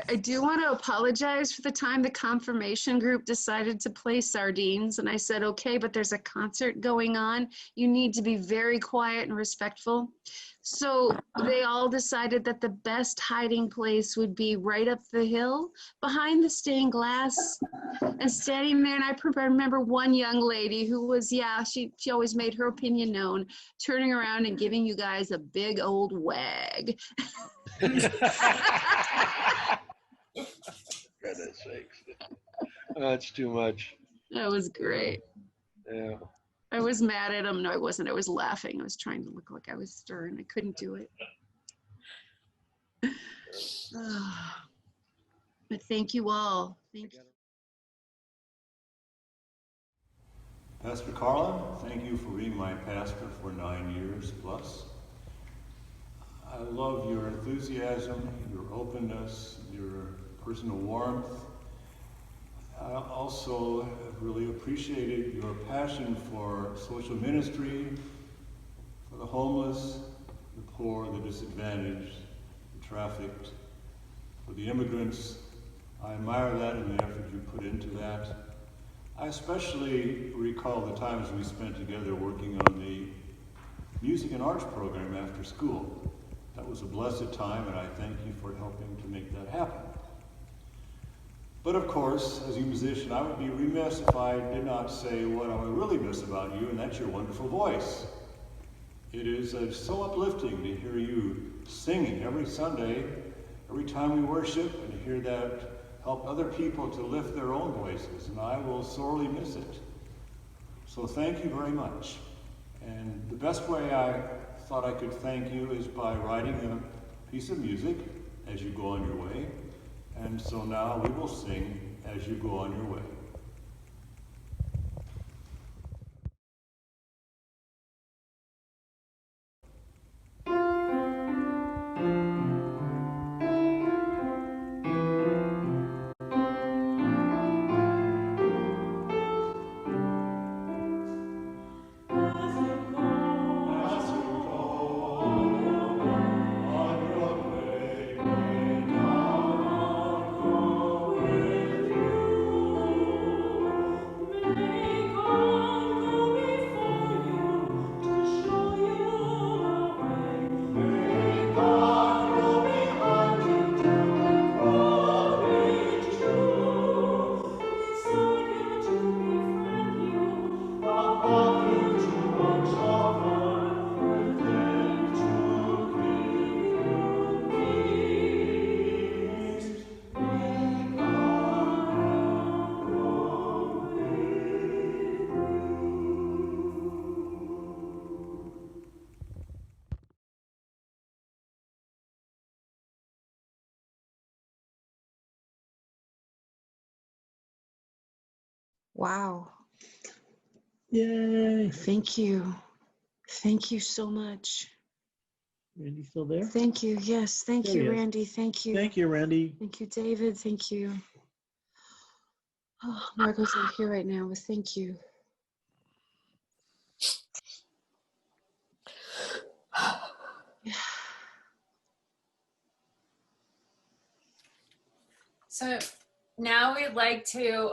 I do want to apologize for the time the confirmation group decided to play sardines, and I said, okay, but there's a concert going on. You need to be very quiet and respectful. So they all decided that the best hiding place would be right up the hill behind the stained glass, and standing there. And I remember one young lady who was, she always made her opinion known, turning around and giving you guys a big old wag. Goodness sakes. That's too much. That was great. Yeah. I was mad at him. No, I wasn't. I was laughing. I was trying to look like I was stern. I couldn't do it. But thank you all. Thank you. Pastor Karla, thank you for being my pastor for 9 years plus. I love your enthusiasm, your openness, your personal warmth. I also have really appreciated your passion for social ministry, for the homeless, the poor, the disadvantaged, the trafficked, for the immigrants. I admire that and the effort you put into that. I especially recall the times we spent together working on the music and arts program after school. That was a blessed time, and I thank you for helping to make that happen. But of course, as a musician, I would be remiss if I did not say what I really miss about you, and that's your wonderful voice. It is so uplifting to hear you singing every Sunday, every time we worship, and to hear that help other people to lift their own voices, and I will sorely miss it. So thank you very much. And the best way I thought I could thank you is by writing a piece of music as you go on your way. And so now we will sing as you go on your way. Wow. Yay. Thank you. Thank you so much. Randy still there? Thank you. Yes. Thank There he you, is. Randy. Thank you. Thank you, Randy. Thank you, David. Thank you. Oh, Margot's not here right now, but thank you. So now we'd like to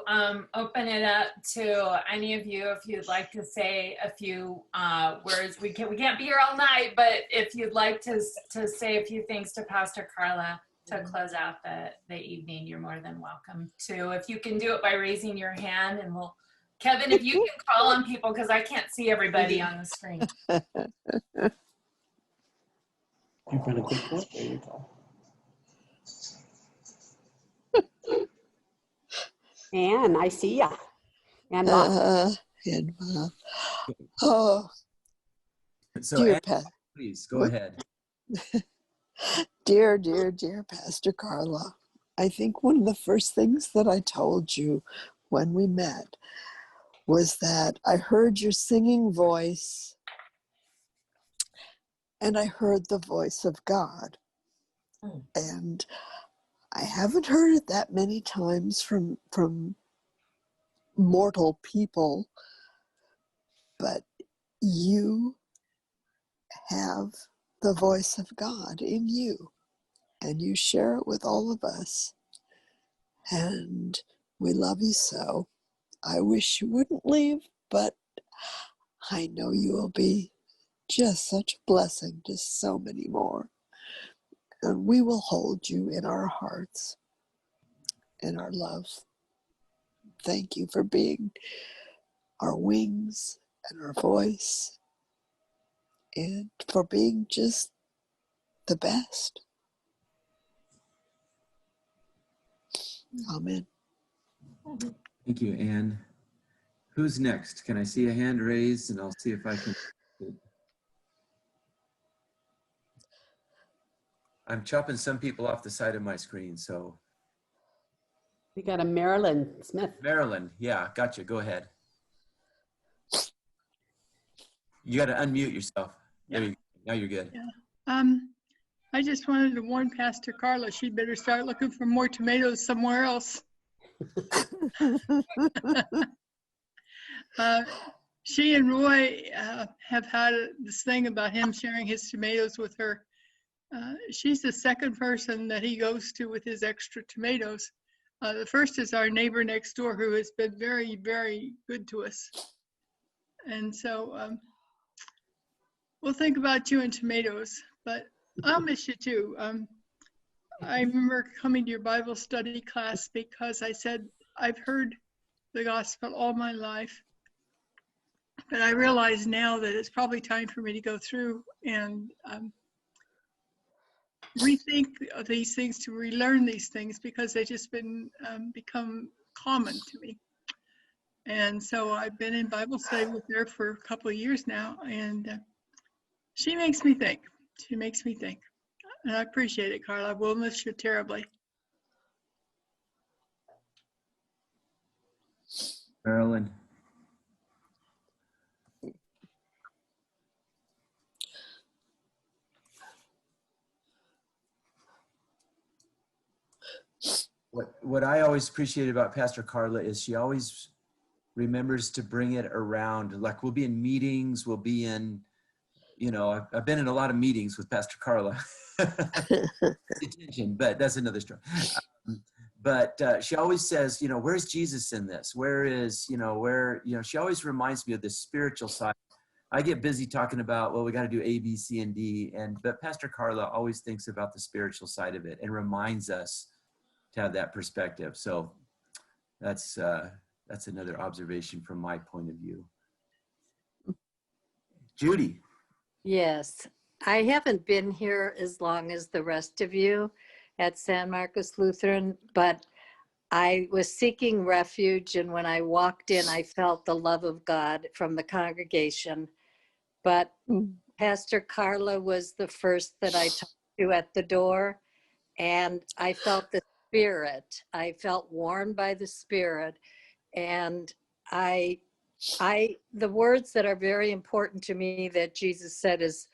open it up to any of you if you'd like to say a few words. We can't be here all night, but if you'd like to say a few things to Pastor Karla to close out the evening, you're more than welcome to. If you can do it by raising your hand, and we'll, Kevin, if you can call on people, because I can't see everybody on the screen. You find a quick one? There you go. Anne, I see ya. And Ma. And Ma. Oh, So, dear Ann, please go ahead. dear Pastor Karla, I think one of the first things that I told you when we met was that I heard your singing voice and I heard the voice of God. And I haven't heard it that many times from mortal people, but you have the voice of God in you, and you share it with all of us. And we love you so. I wish you wouldn't leave, but I know you will be just such a blessing to so many more. And we will hold you in our hearts, in our love. Thank you for being our wings and our voice, and for being just the best. Amen. Thank you, Anne. Who's next? Can I see a hand raised, and I'll see if I can. I'm chopping some people off the side of my screen, so. We got a Marilyn Smith. Marilyn, yeah, gotcha. Go ahead. You got to unmute yourself. There you go. Now you're good. Yeah. I just wanted to warn Pastor Karla she better start looking for more tomatoes somewhere else. She and Roy have had this thing about him sharing his tomatoes with her. She's the second person that he goes to with his extra tomatoes. The first is our neighbor next door, who has been very, very good to us. And so we'll think about you and tomatoes, but I'll miss you too. I remember coming to your Bible study class because I said, I've heard the gospel all my life, but I realize now that it's probably time for me to go through and rethink these things, to relearn these things, because they've just been become common to me. And so I've been in Bible study with her for a couple of years now, and she makes me think. She makes me think. And I appreciate it, Karla. I will miss you terribly. Marilyn. What I always appreciate about Pastor Karla is she always remembers to bring it around. Like, we'll be in meetings, we'll be in, you know, I've been in a lot of meetings with Pastor Karla. Attention, but that's another story. But she always says, you know, where's Jesus in this? Where is, you know, where, you know, she always reminds me of the spiritual side. I get busy talking about, well, we got to do A, B, C, and D. But Pastor Karla always thinks about the spiritual side of it and reminds us to have that perspective. So that's another observation from my point of view. Judy. Yes, I haven't been here as long as the rest of you at San Marcos Lutheran, but I was seeking refuge, and when I walked in, I felt the love of God from the congregation. But Pastor Karla was the first that I talked to at the door, and I felt the Spirit. I felt warmed by the Spirit, and the words that are very important to me that Jesus said is,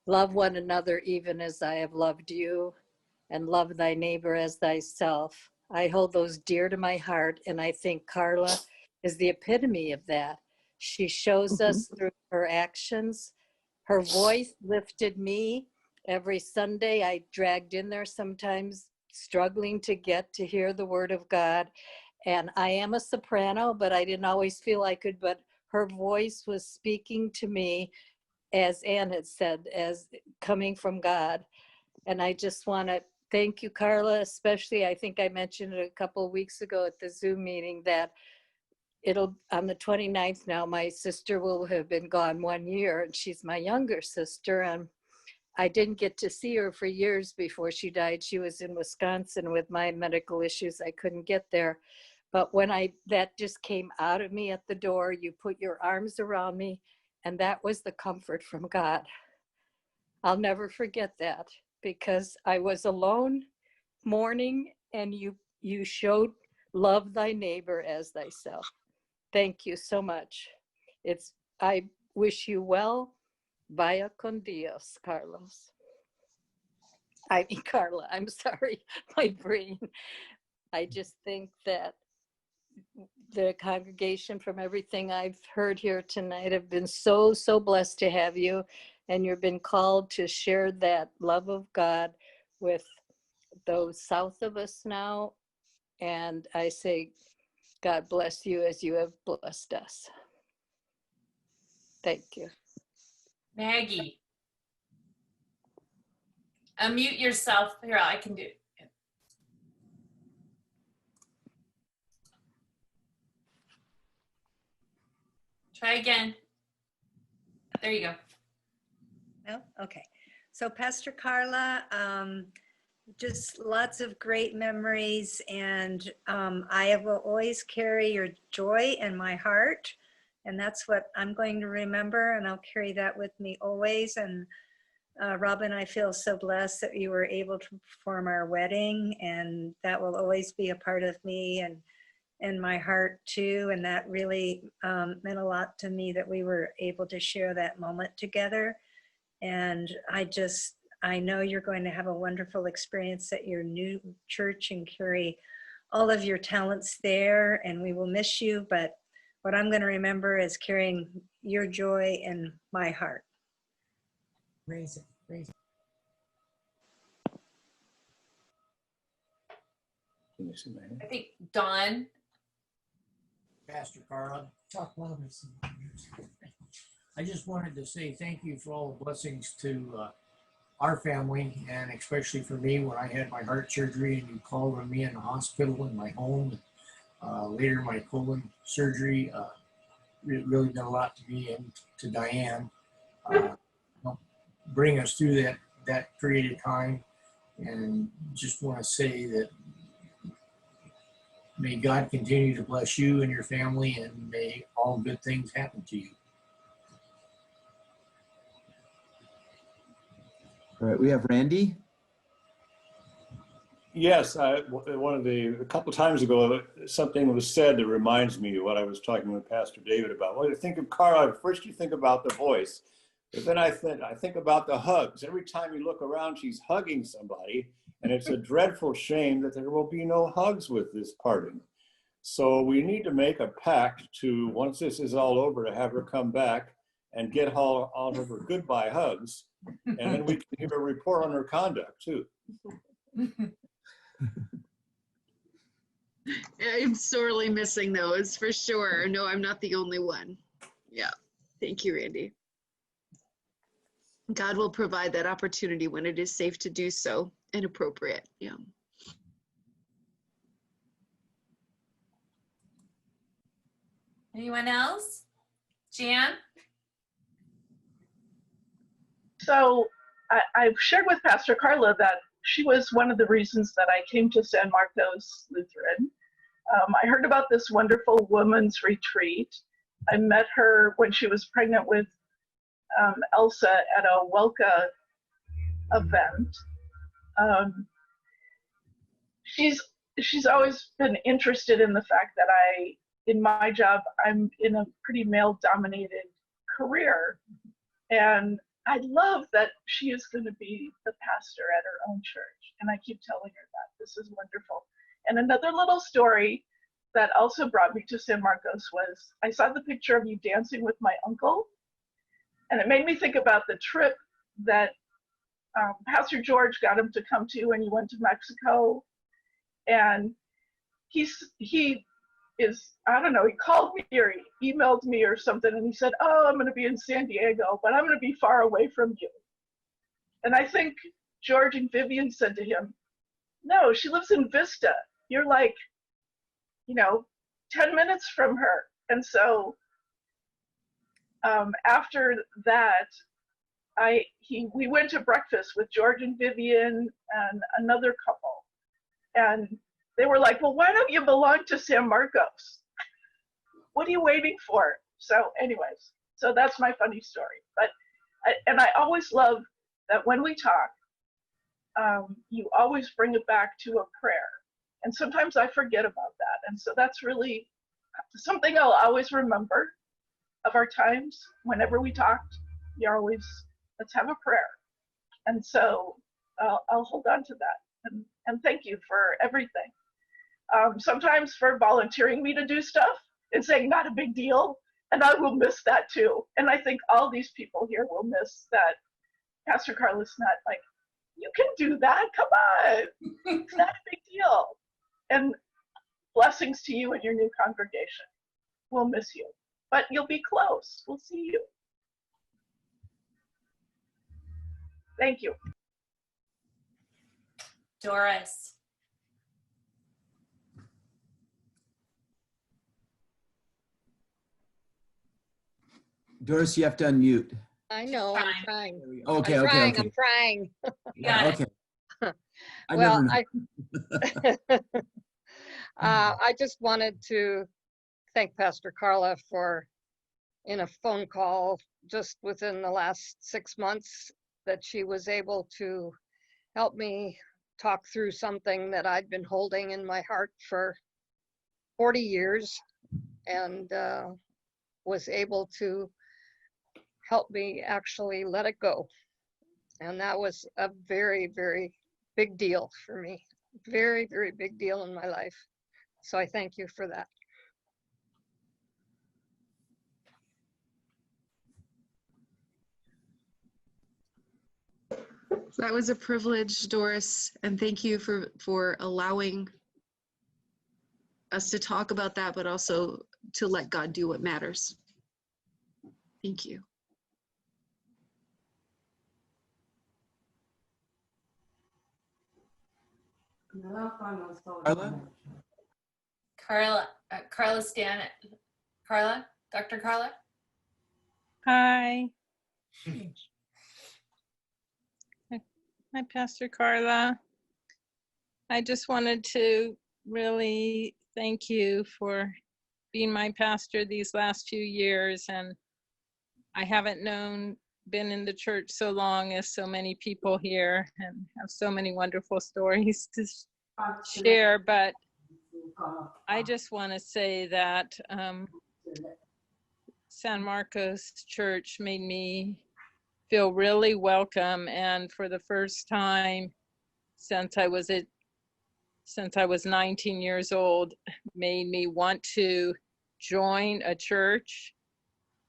Love one another even as I have loved you, and love thy neighbor as thyself. I hold those dear to my heart, and I think Karla is the epitome of that. She shows us through her actions. Her voice lifted me. Every Sunday I dragged in there sometimes, struggling to get to hear the word of God. And I am a soprano, but I didn't always feel I could, but her voice was speaking to me, as Ann had said, as coming from God. And I just want to thank you, Karla, especially. I think I mentioned it a couple of weeks ago at the Zoom meeting that it'll, on the 29th now, my sister will have been gone 1 year, and she's my younger sister. And I didn't get to see her for years before she died. She was in Wisconsin with my medical issues. I couldn't get there. But when that just came out of me at the door, you put your arms around me, and that was the comfort from God. I'll never forget that, because I was alone, mourning, and you showed love thy neighbor as thyself. Thank you so much. I wish you well. Vaya con Dios, Carlos. Karla, I'm sorry, my brain. I just think that the congregation, from everything I've heard here tonight, have been so, so blessed to have you. And you've been called to share that love of God with those south of us now. And I say, God bless you as you have blessed us. Thank you. Maggie. Unmute yourself. Here, I can do it. Try again. There you go. No? Okay. So Pastor Karla, just lots of great memories, and I will always carry your joy in my heart, and that's what I'm going to remember, and I'll carry that with me always. And Robin, I feel so blessed that you were able to perform our wedding, and that will always be a part of me and my heart too. And that really meant a lot to me that we were able to share that moment together. And I know you're going to have a wonderful experience at your new church and carry all of your talents there, and we will miss you. But what I'm going to remember is carrying your joy in my heart. Raise it, raise it. Can you see my hand? I think Dawn. Pastor Karla, talk louder. I just wanted to say thank you for all the blessings to our family, and especially for me when I had my heart surgery and you called on me in the hospital in my home. Later, my colon surgery really did a lot to me and to Diane. Bring us through that period of time, and just want to say that may God continue to bless you and your family, and may all good things happen to you. All right, we have Randy. Yes, a couple times ago, something was said that reminds me of what I was talking with Pastor David about. When you think of Karla, first you think about the voice, but then I think about the hugs. Every time you look around, she's hugging somebody, and it's a dreadful shame that there will be no hugs with this parting. So we need to make a pact to, once this is all over, to have her come back and get all of her goodbye hugs, and then we can hear a report on her conduct too. I'm sorely missing those for sure. No, I'm not the only one. Yeah. Thank you, Randy. God will provide that opportunity when it is safe to do so and appropriate. Yeah. Anyone else? Jan? So I've shared with Pastor Karla that she was one of the reasons that I came to San Marcos Lutheran. I heard about this wonderful women's retreat. I met her when she was pregnant with Elsa at a Welka event. She's always been interested in the fact that in my job, I'm in a pretty male-dominated career. And I love that she is going to be the pastor at her own church. And I keep telling her that. This is wonderful. And another little story that also brought me to San Marcos was I saw the picture of you dancing with my uncle. And it made me think about the trip that Pastor George got him to come to when he went to Mexico. And he is, I don't know, he called me or he emailed me or something, and he said, oh, I'm going to be in San Diego, but I'm going to be far away from you. And I think George and Vivian said to him, no, she lives in Vista. You're like, 10 minutes from her. And so after that, we went to breakfast with George and Vivian and another couple. And they were like, well, why don't you belong to San Marcos? What are you waiting for? So anyways, so that's my funny story. But I always love that when we talk, you always bring it back to a prayer. And sometimes I forget about that. And so that's really something I'll always remember of our times. Whenever we talked, you're always, let's have a prayer. And so I'll hold on to that. And thank you for everything. Sometimes for volunteering me to do stuff and saying not a big deal, and I will miss that too. And I think all these people here will miss that Pastor Karla's not like, you can do that, come on, it's not a big deal. And blessings to you and your new congregation. We'll miss you, but you'll be close. We'll see you. Thank you. Doris. Doris, you have to unmute. I know, I'm trying. Okay, I'm trying. Yeah, okay. Well, I just wanted to thank Pastor Karla for, in a phone call just within the last 6 months, that she was able to help me talk through something that I'd been holding in my heart for 40 years, and was able to help me actually let it go. And that was a very, very big deal for me. Very, very big deal in my life. So I thank you for that. That was a privilege, Doris, and thank you for allowing us to talk about that, but also to let God do what matters. Thank you. Karla Stan. Karla, Dr. Karla. Hi. Hi, Pastor Karla. I just wanted to really thank you for being my pastor these last few years. And I haven't been in the church so long as so many people here and have so many wonderful stories to share. But I just want to say that San Marcos Church made me feel really welcome, and for the first time since I was 19 years old, made me want to join a church.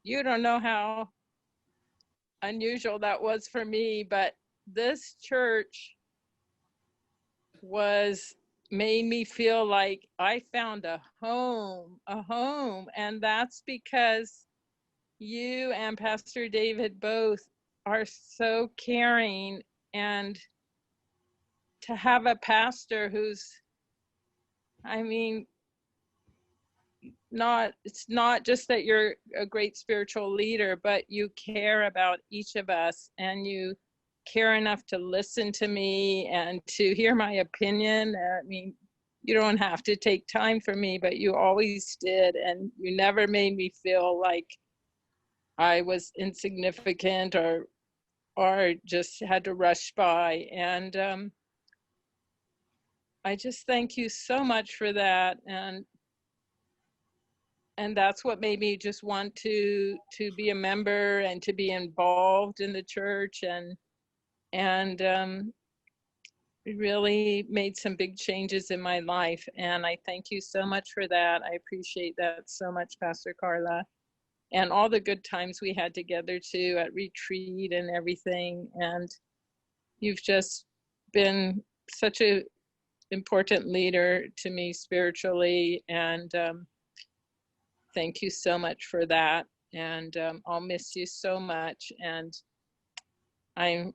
You don't know how unusual that was for me, but this church made me feel like I found a home, and that's because you and Pastor David both are so caring, and to have a pastor who's, it's not just that you're a great spiritual leader, but you care about each of us, and you care enough to listen to me and to hear my opinion. You don't have to take time for me, but you always did, and you never made me feel like I was insignificant or just had to rush by. And I just thank you so much for that. And and that's what made me just want to be a member and to be involved in the church, and it really made some big changes in my life. And I thank you so much for that. I appreciate that so much, Pastor Karla, and all the good times we had together too at retreat and everything. And you've just been such a important leader to me spiritually, and thank you so much for that. And I'll miss you so much. And I'm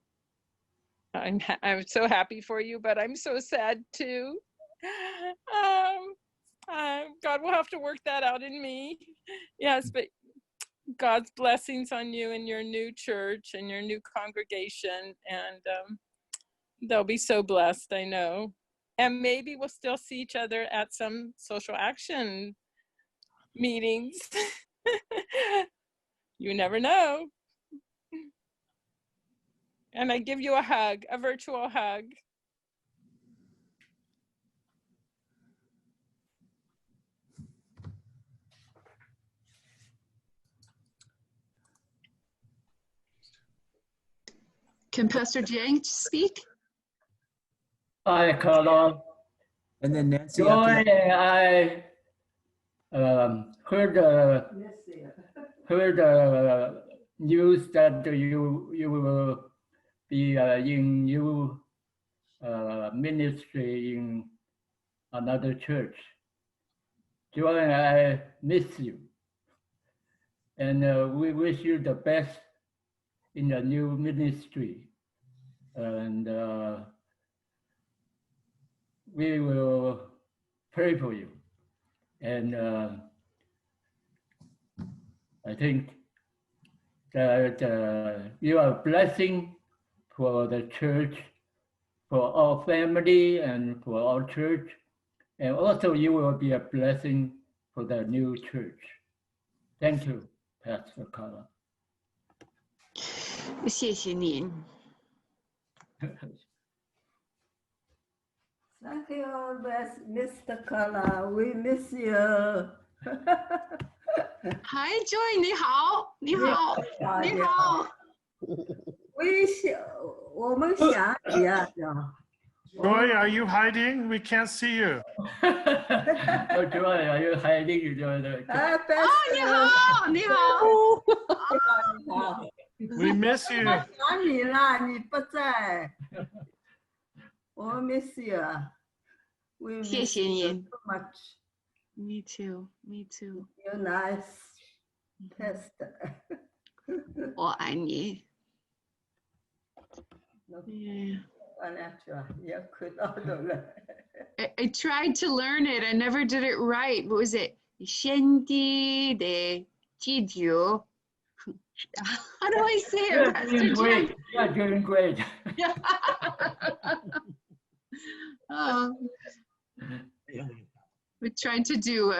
so happy for you, but I'm so sad too. God will have to work that out in me. Yes, but God's blessings on you and your new church and your new congregation, and they'll be so blessed, I know. And maybe we'll still see each other at some social action meetings. You never know. And I give you a hug, a virtual hug. Can Pastor Jang speak? Hi, Karla. And then Nancy. Joy, I heard news that you will be in new ministry in another church. Joy, I miss you, and we wish you the best in the new ministry, and we will pray for you. And I think that you are a blessing for the church, for our family, and for our church. And also you will be a blessing for the new church. Thank you, Pastor Karla. 谢谢您。 Thank you, Mr. Karla. We miss you. Hi, Joy， 你好，你好，你好。我们想你啊。Joy, are you hiding? We can't see you. Oh, Joy, are you hiding? 你好，你好。 We miss you. 想你啦，你不在。我 miss you. We miss 谢谢 you 您。 so much. Me too, me too. You're nice. Pastor. 我爱你。 I tried to learn it. I never did it right. What was it? 先帝的祭酒. How do I say it? You're doing great. You're doing great. Oh. We tried to do,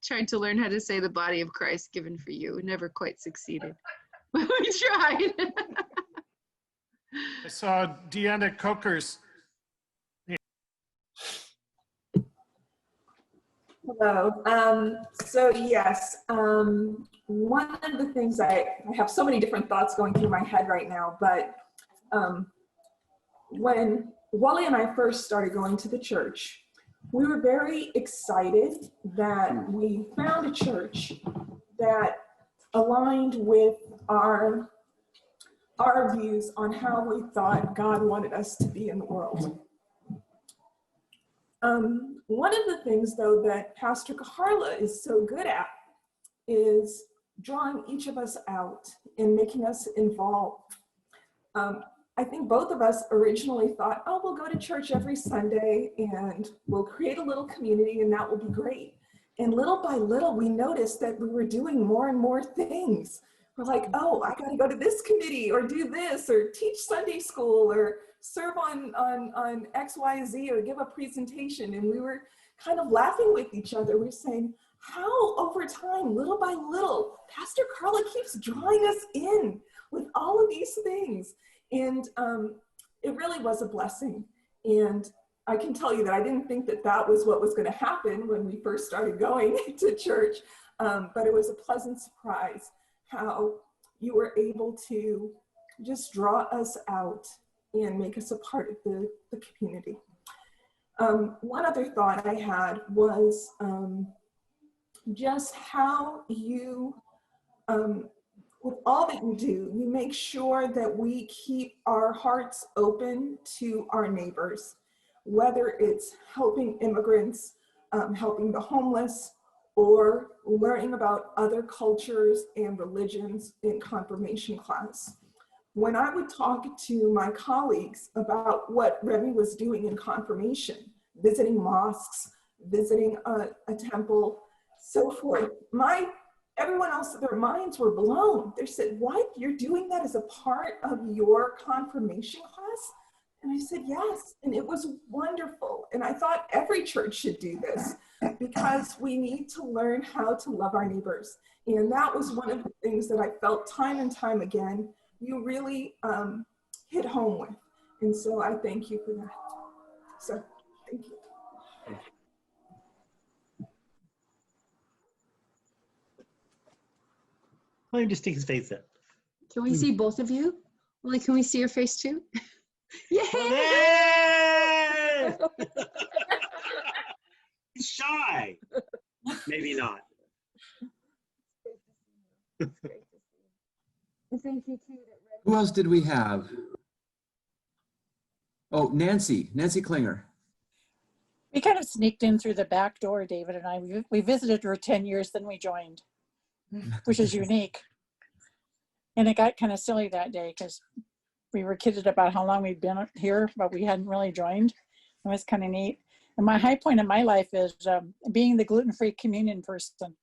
tried to learn how to say the body of Christ given for you. Never quite succeeded. But we tried. I saw Deanna Coker's. Hello. So yes, one of the things I have so many different thoughts going through my head right now, but when Wally and I first started going to the church, we were very excited that we found a church that aligned with our views on how we thought God wanted us to be in the world. One of the things, though, that Pastor Karla is so good at is drawing each of us out and making us involved. I think both of us originally thought, oh, we'll go to church every Sunday and we'll create a little community and that will be great. And little by little, we noticed that we were doing more and more things. We're like, oh, I got to go to this committee or do this or teach Sunday school or serve on X, Y, Z or give a presentation. And we were kind of laughing with each other. We're saying, how over time, little by little, Pastor Karla keeps drawing us in with all of these things. And it really was a blessing. And I can tell you that I didn't think that that was what was going to happen when we first started going to church. but it was a pleasant surprise how you were able to just draw us out and make us a part of the community. One other thought I had was just how you, with all that you do, you make sure that we keep our hearts open to our neighbors, whether it's helping immigrants, helping the homeless, or learning about other cultures and religions in confirmation class. When I would talk to my colleagues about what Remy was doing in confirmation, visiting mosques, visiting a temple, so forth, everyone else, their minds were blown. They said, what, you're doing that as a part of your confirmation class? And I said, yes, and it was wonderful. And I thought every church should do this because we need to learn how to love our neighbors. And that was one of the things that I felt time and time again, you really hit home with. And so I thank you for that. So thank you. Let me just take his face up. Can we see both of you? Like, can we see your face too? Yay! Yay! He's shy. Maybe not. Thank you too. Who else did we have? Oh, Nancy Klinger. We kind of sneaked in through the back door, David and I. We visited her 10 years, then we joined, which is unique. And it got kind of silly that day because we were kidded about how long we'd been here, but we hadn't really joined. It was kind of neat. And my high point in my life is being the gluten-free communion person.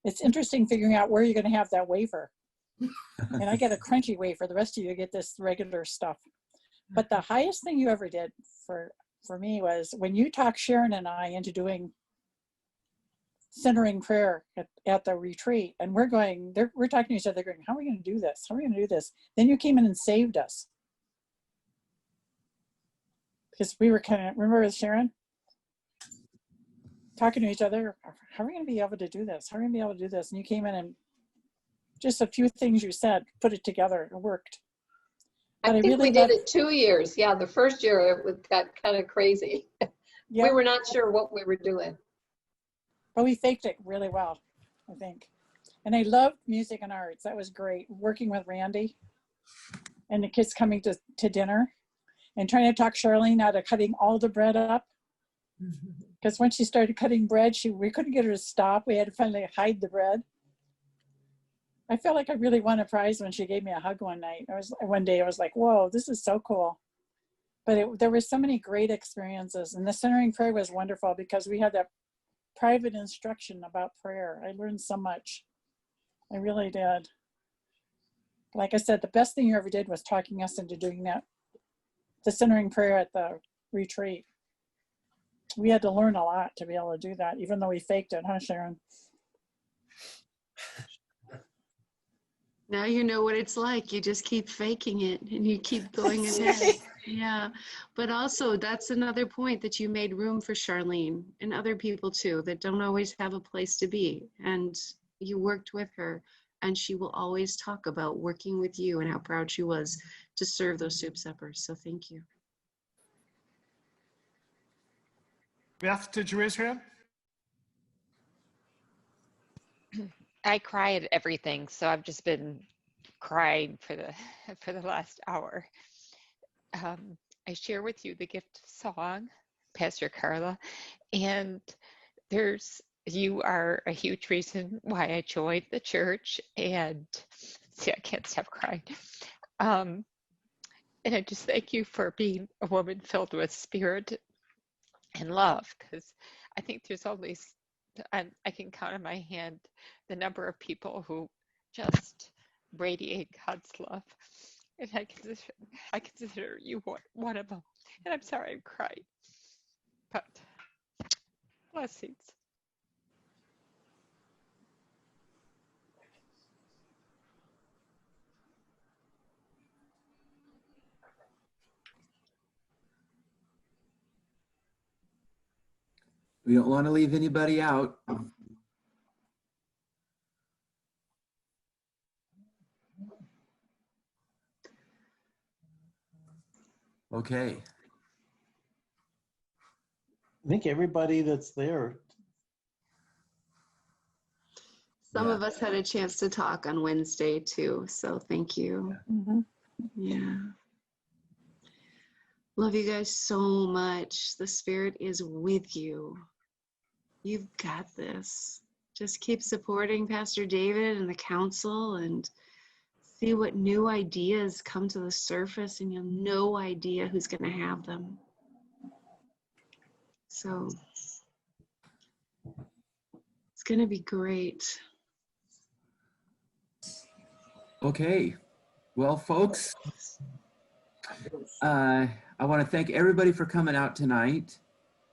It's interesting figuring out where you're going to have that wafer. And I get a crunchy wafer. The rest of you get this regular stuff. But the highest thing you ever did for me was when you talked Sharon and I into doing centering prayer at the retreat, and we're talking to each other going, how are we going to do this? How are we going to do this? Then you came in and saved us. Because we were kind of, remember Sharon? Talking to each other, how are we going to be able to do this? How are we going to be able to do this? And you came in and just a few things you said, put it together, it worked. I think we did it 2 years. Yeah, the first year it got kind of crazy. Yep. We were not sure what we were doing. But we faked it really well, I think. And I loved music and arts. That was great. Working with Randy and the kids coming to dinner and trying to talk Charlene out of cutting all the bread up. Because when she started cutting bread, we couldn't get her to stop. We had to finally hide the bread. I felt like I really won a prize when she gave me a hug one day. I was like, whoa, this is so cool. But there were so many great experiences. And the centering prayer was wonderful because we had that private instruction about prayer. I learned so much. I really did. Like I said, the best thing you ever did was talking us into doing that, the centering prayer at the retreat. We had to learn a lot to be able to do that, even though we faked it, huh, Sharon? Now you know what it's like. You just keep faking it and you keep going ahead. Yeah. But also that's another point that you made room for Charlene and other people too that don't always have a place to be. And you worked with her and she will always talk about working with you and how proud she was to serve those soup suppers. So thank you. Beth, did you raise your hand? I cry at everything, so I've just been crying for the last hour. I share with you the gift of song, Pastor Karla, and you are a huge reason why I joined the church, and see, I can't stop crying. And I just thank you for being a woman filled with spirit and love, because I think there's always, I can count on my hand the number of people who just radiate God's love. And I consider you one of them. And I'm sorry I'm crying. But blessings. We don't want to leave anybody out. Okay. I think everybody that's there. Some of us had a chance to talk on Wednesday too, so thank you. Yeah. Love you guys so much. The Spirit is with you. You've got this. Just keep supporting Pastor David and the council and see what new ideas come to the surface, and you'll have no idea who's going to have them. So it's going to be great. Okay. Well, folks, I want to thank everybody for coming out tonight.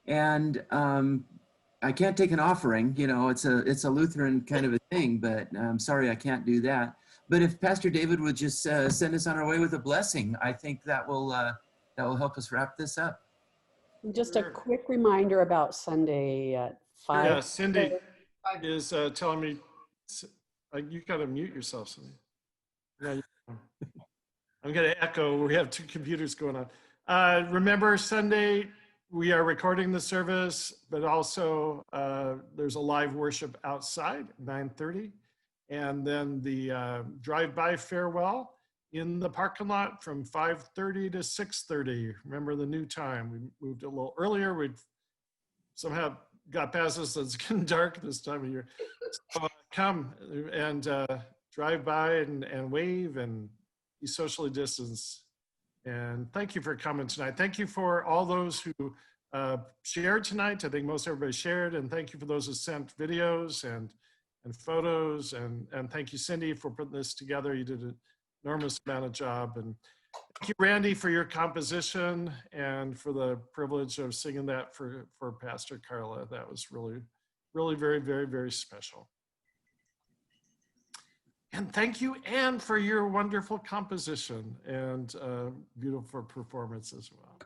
And I can't take an offering, you know, it's a Lutheran kind of a thing, but I'm sorry I can't do that. But if Pastor David would just send us on our way with a blessing, I think that will help us wrap this up. Just a quick reminder about Sunday at 5. Yeah, Cindy is telling me, you gotta mute yourself, Cindy. Yeah, I'm gonna echo, we have two computers going on. Remember Sunday, we are recording the service, but also there's a live worship outside, 9:30. And then the drive-by farewell in the parking lot from 5:30 to 6:30. Remember the new time. We moved a little earlier. We somehow got past us. It's getting dark this time of year. So come and drive by and wave and be socially distanced. And thank you for coming tonight. Thank you for all those who shared tonight. I think most everybody shared. And thank you for those who sent videos and photos, and thank you, Cindy, for putting this together. You did an enormous amount of job. And thank you, Randy, for your composition and for the privilege of singing that for Pastor Karla. That was really, really very, very, very special. And thank you, Anne, for your wonderful composition and beautiful performance as well.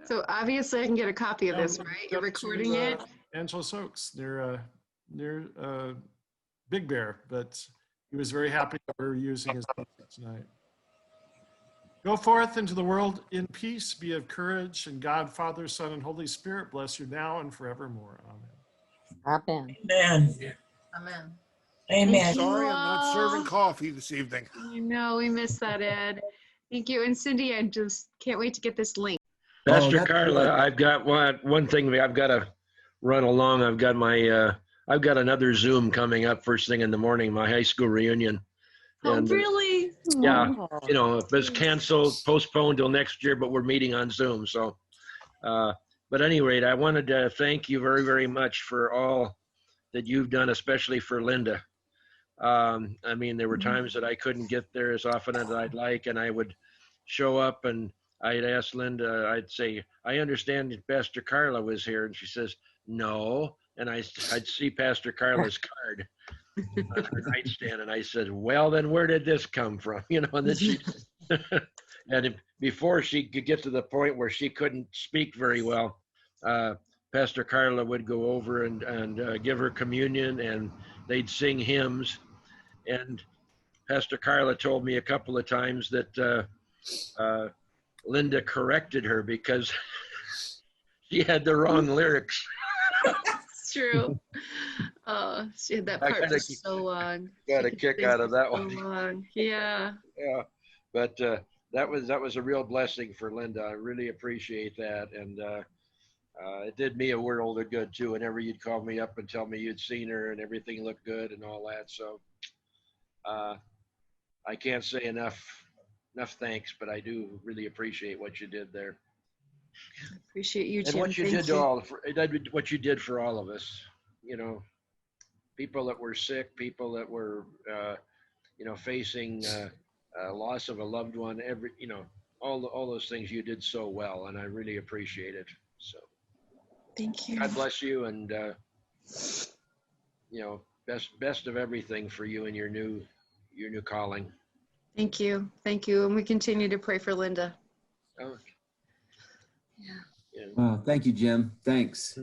So obviously I can get a copy of this, right? You're recording it? Angela Oaks near Big Bear, but he was very happy that we were using his music tonight. Go forth into the world in peace, be of courage, and God, Father, Son, and Holy Spirit bless you now and forevermore. Amen. Amen. Amen. Amen. Amen. Sorry, I'm not serving coffee this evening. I know, we missed that, Ed. Thank you. And Cindy, I just can't wait to get this link. Pastor Karla, I've got one thing I've got to run along. I've got my I've got another Zoom coming up first thing in the morning, my high school reunion. And, oh, really? Yeah, Oh. you know, it was canceled, postponed till next year, but we're meeting on Zoom. So, but at any rate, I wanted to thank you very, very much for all that you've done, especially for Linda. I mean, there were times that I couldn't get there as often as I'd like, and I would show up and I'd ask Linda, I'd say, I understand that Pastor Karla was here. And she says, no. And I'd see Pastor Karla's card on her nightstand. And I said, well, then where did this come from? You know, and then she, and before she could get to the point where she couldn't speak very well, Pastor Karla would go over and give her communion, and they'd sing hymns. And Pastor Karla told me a couple of times that Linda corrected her because she had the wrong lyrics. It's true. Oh, she had that part for so long. Got a kick out of that one. So long. Yeah. Yeah, but that was a real blessing for Linda. I really appreciate that, and it did me a world of good too. Whenever you'd call me up and tell me you'd seen her and everything looked good and all that, so I can't say enough thanks, but I do really appreciate what you did there. Appreciate you, Jim. And what you Thank did what you did for all of us, you know, people that were sick, people that were, you know, facing loss of a loved one, all those things you did so well, and I really appreciate it. So, thank you. God bless you, and you know, best of everything for you and your new calling. Thank you. Thank you. And we continue to pray for Linda. Oh. Yeah. Oh, thank you, Jim. Thanks.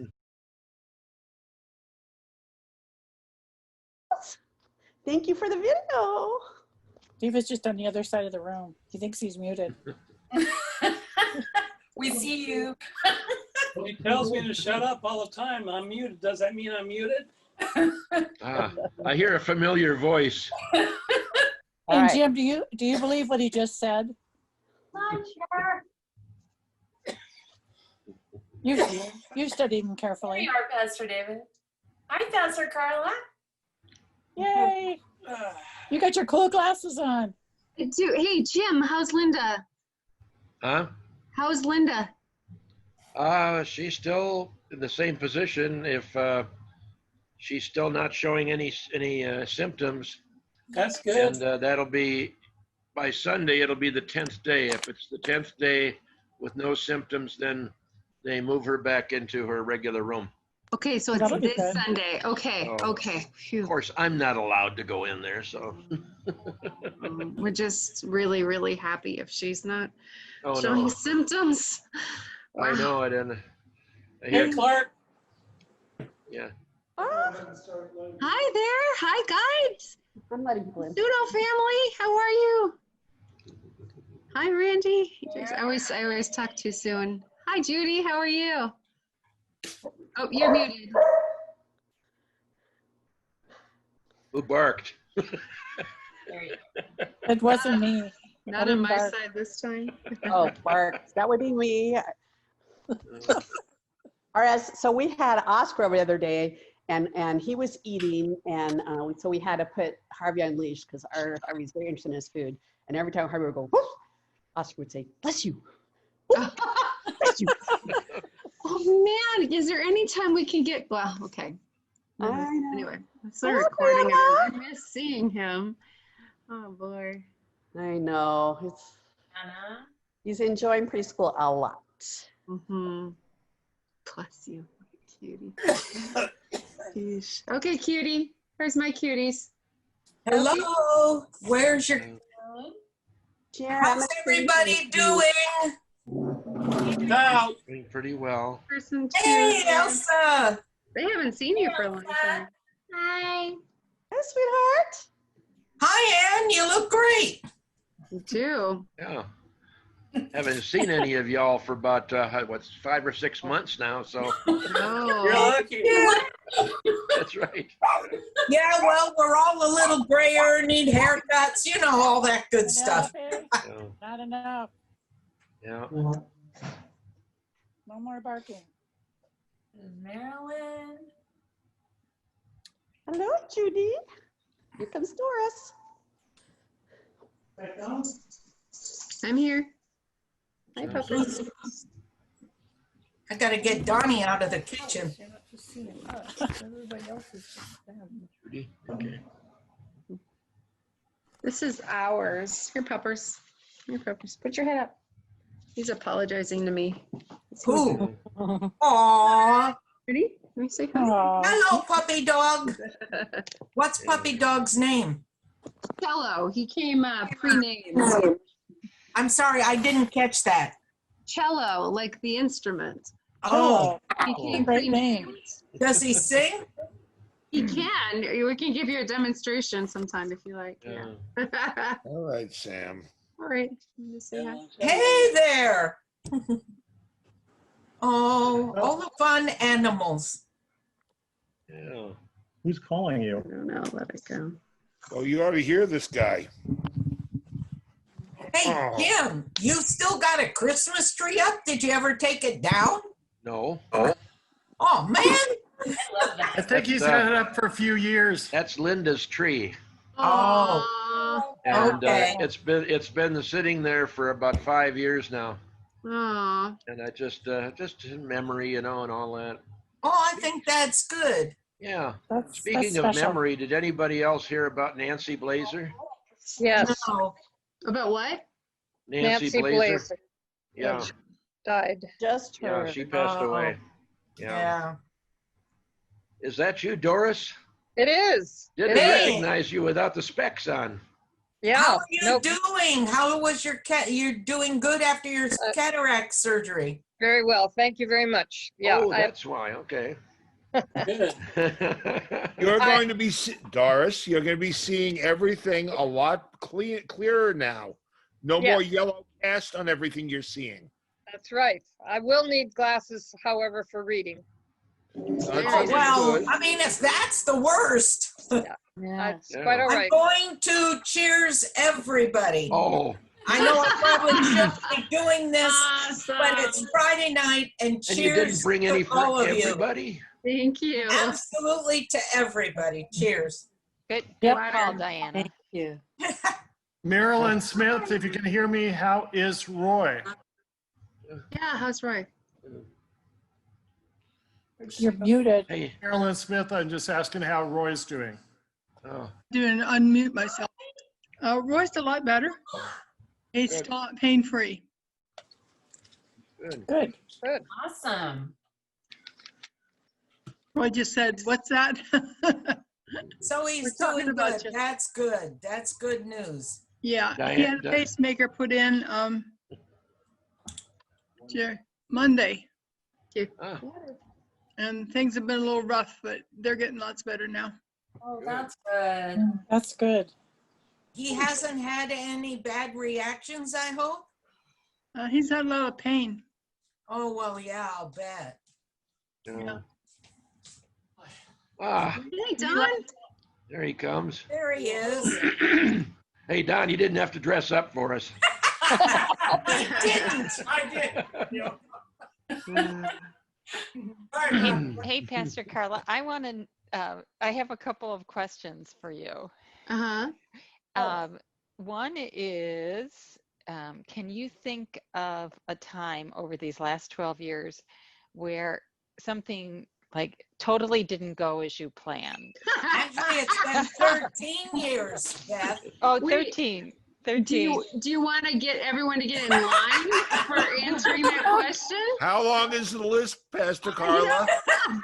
Thank you for the video. David's just on the other side of the room. He thinks he's muted. We see you. Well, he tells me to shut up all the time. I'm muted. Does that mean I'm muted? I hear a familiar voice. And Jim, do you believe what he just said? You've studied him Here carefully. you are, Pastor David. Hi, Pastor Karla. Yay! You got your cool glasses on. I do. Hey, Jim, how's Linda? Huh? How's Linda? She's still in the same position. If she's still not showing any symptoms, That's good. and that'll be by Sunday. It'll be the 10th day. If it's the 10th day with no symptoms, then they move her back into her regular room. Okay, so it's That'll be this good. Sunday. Okay, Oh. okay. Phew. Of course, I'm not allowed to go in there, so. We're just really, really happy if she's not Oh, showing no. symptoms. I Wow. know it. And Hey, Clark. yeah. Oh. Hi there. Hi, guys. I'm letting people in. Pseudo family, how are you? Hi, Randy. I always talk too soon. Hi, Judy. How are you? Oh, you're muted. Who barked? It wasn't me. I Not on didn't my bark. side this time. Oh, Bart, that would be me. So we had Oscar over the other day, and he was eating, and so we had to put Harvey on leash because Harvey's very interested in his food. And every time Harvey would go, woof, Oscar would say, "Bless you." Bless you. Oh man, is there any time we can get, well, okay. I know. Anyway, I started recording and I miss seeing him. Oh boy. I know. Anna. He's enjoying preschool a lot. Mm-hmm. Bless you, cutie. Sheesh. Okay, cutie. Where's my cuties? Hello, where's your, how's everybody doing? Now. Doing pretty well. Person two. Hey, Elsa. They haven't seen you for a long time. Hi. Hi, sweetheart. Hi, Ann, you look great. You do. Yeah. Haven't seen any of y'all for about, 5 or 6 months now, so. Oh. You're lucky. That's right. Yeah, well, we're all a little grayer, need haircuts, you know, all that good stuff. Yeah. Not enough. Yeah. No more barking. Marilyn. Hello, Judy. Here comes Doris. I'm here. Hi, Papa. I gotta get Donnie out of the kitchen. Okay. This is ours. Here, Puppers. Here, Puppers. Put your head up. He's apologizing to me. Who? Aw. Ready? Let me say hi. Hello, puppy dog. What's puppy dog's name? Cello. He came pre-named. I'm sorry, I didn't catch that. Cello, like the instrument. Oh, He came Great pre-named. name. does he sing? He can. We can give you a demonstration sometime if you like. Yeah. All right, Sam. All right. Let me say hi. Hey there. Oh, all the fun animals. Yeah. Who's calling you? I don't know. Let it go. Oh, you already hear this guy. Hey, Oh. Jim, you still got a Christmas tree up? Did you ever take it down? No. Oh, man. I love that. I think he's had it up for a few years. That's Linda's tree. Oh, And okay. it's been sitting there for about 5 years now. Aw. And I just in memory, and all that. Oh, I think that's good. Yeah. That's Speaking of special. memory, did anybody else hear about Nancy Blazer? Yes. No. About what? Nancy Blazer. Yeah. Died. Just her. Yeah, she passed Oh. away. Yeah. Is that you, Doris? It is. Didn't It is. recognize you without the specs on. Yeah. How are you Nope. doing? How was your cat? You're doing good after your cataract surgery. Very well. Thank you very much. Yeah. Oh, I- that's why. Okay. Good. You're going to be, Doris, you're going to be seeing everything a lot clearer now. No more Yes. yellow cast on everything you're seeing. That's right. I will need glasses, however, for reading. Oh, well, I mean, if that's the worst. That's quite all I'm right. going to cheers everybody. Oh. I know I probably shouldn't be doing this, but it's Friday night and And you didn't cheers bring any to for all of everybody? Thank you. Absolutely to everybody. Cheers. Good call, Diana. Thank you. Marilyn Smith, if you can hear me, how is Roy? Yeah, how's Roy? You're muted. Hey. Marilyn Smith, I'm just asking how Roy's doing. Oh. Doing unmute myself. Roy's a lot better. He's pain-free. Good. Good. Good. Awesome. Roy just said, "What's that?" So he's We're talking doing about good. you. That's good. That's good news. Yeah, he Diane- had a pacemaker put in Monday. Ah. And things have been a little rough, but they're getting lots better now. Oh, that's good. That's good. He hasn't had any bad reactions, I hope? He's had a lot of pain. Oh, well, yeah, I'll bet. Yeah. Ah, Hey, Don. there he comes. There he is. Hey, Don, you didn't have to dress up for us. I did. Hey, Pastor Karla, I want to, I have a couple of questions for you. One is, can you think of a time over these last 12 years where something like totally didn't go as you planned? Actually, it's been 13 years, Beth. Oh, Wait. 13. Do you want to get everyone to get in line for answering that question? How long is the list, Pastor Karla?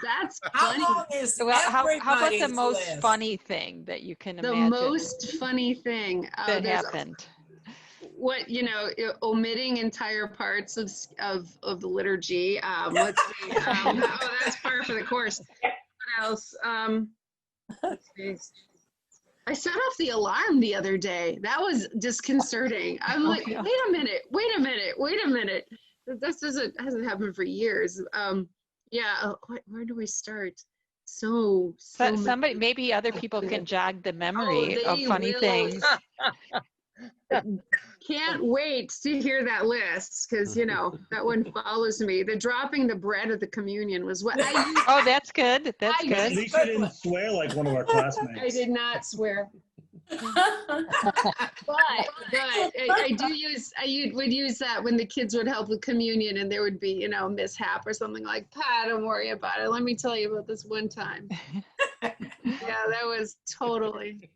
That's How funny. long is Well, how about the everybody's most list? funny thing that you can The imagine most funny thing that there's happened? what omitting entire parts of the liturgy. Let's see. Oh, that's par for the course. What else? Let's see. I set off the alarm the other day. That was disconcerting. I'm like, yeah. wait a minute. This hasn't happened for years. Yeah. Where do we start? So Somebody, maybe other people can jog the memory of they funny will. things. Can't wait to hear that list because that one follows me. The dropping the bread at the communion was what I used. Oh, that's good. That's I good. used- At least you didn't swear like one of our classmates. I did not swear. But I would use that when the kids would help with communion and there would be, mishap or something like, don't worry about it. Let me tell you about this one time. Yeah, that was totally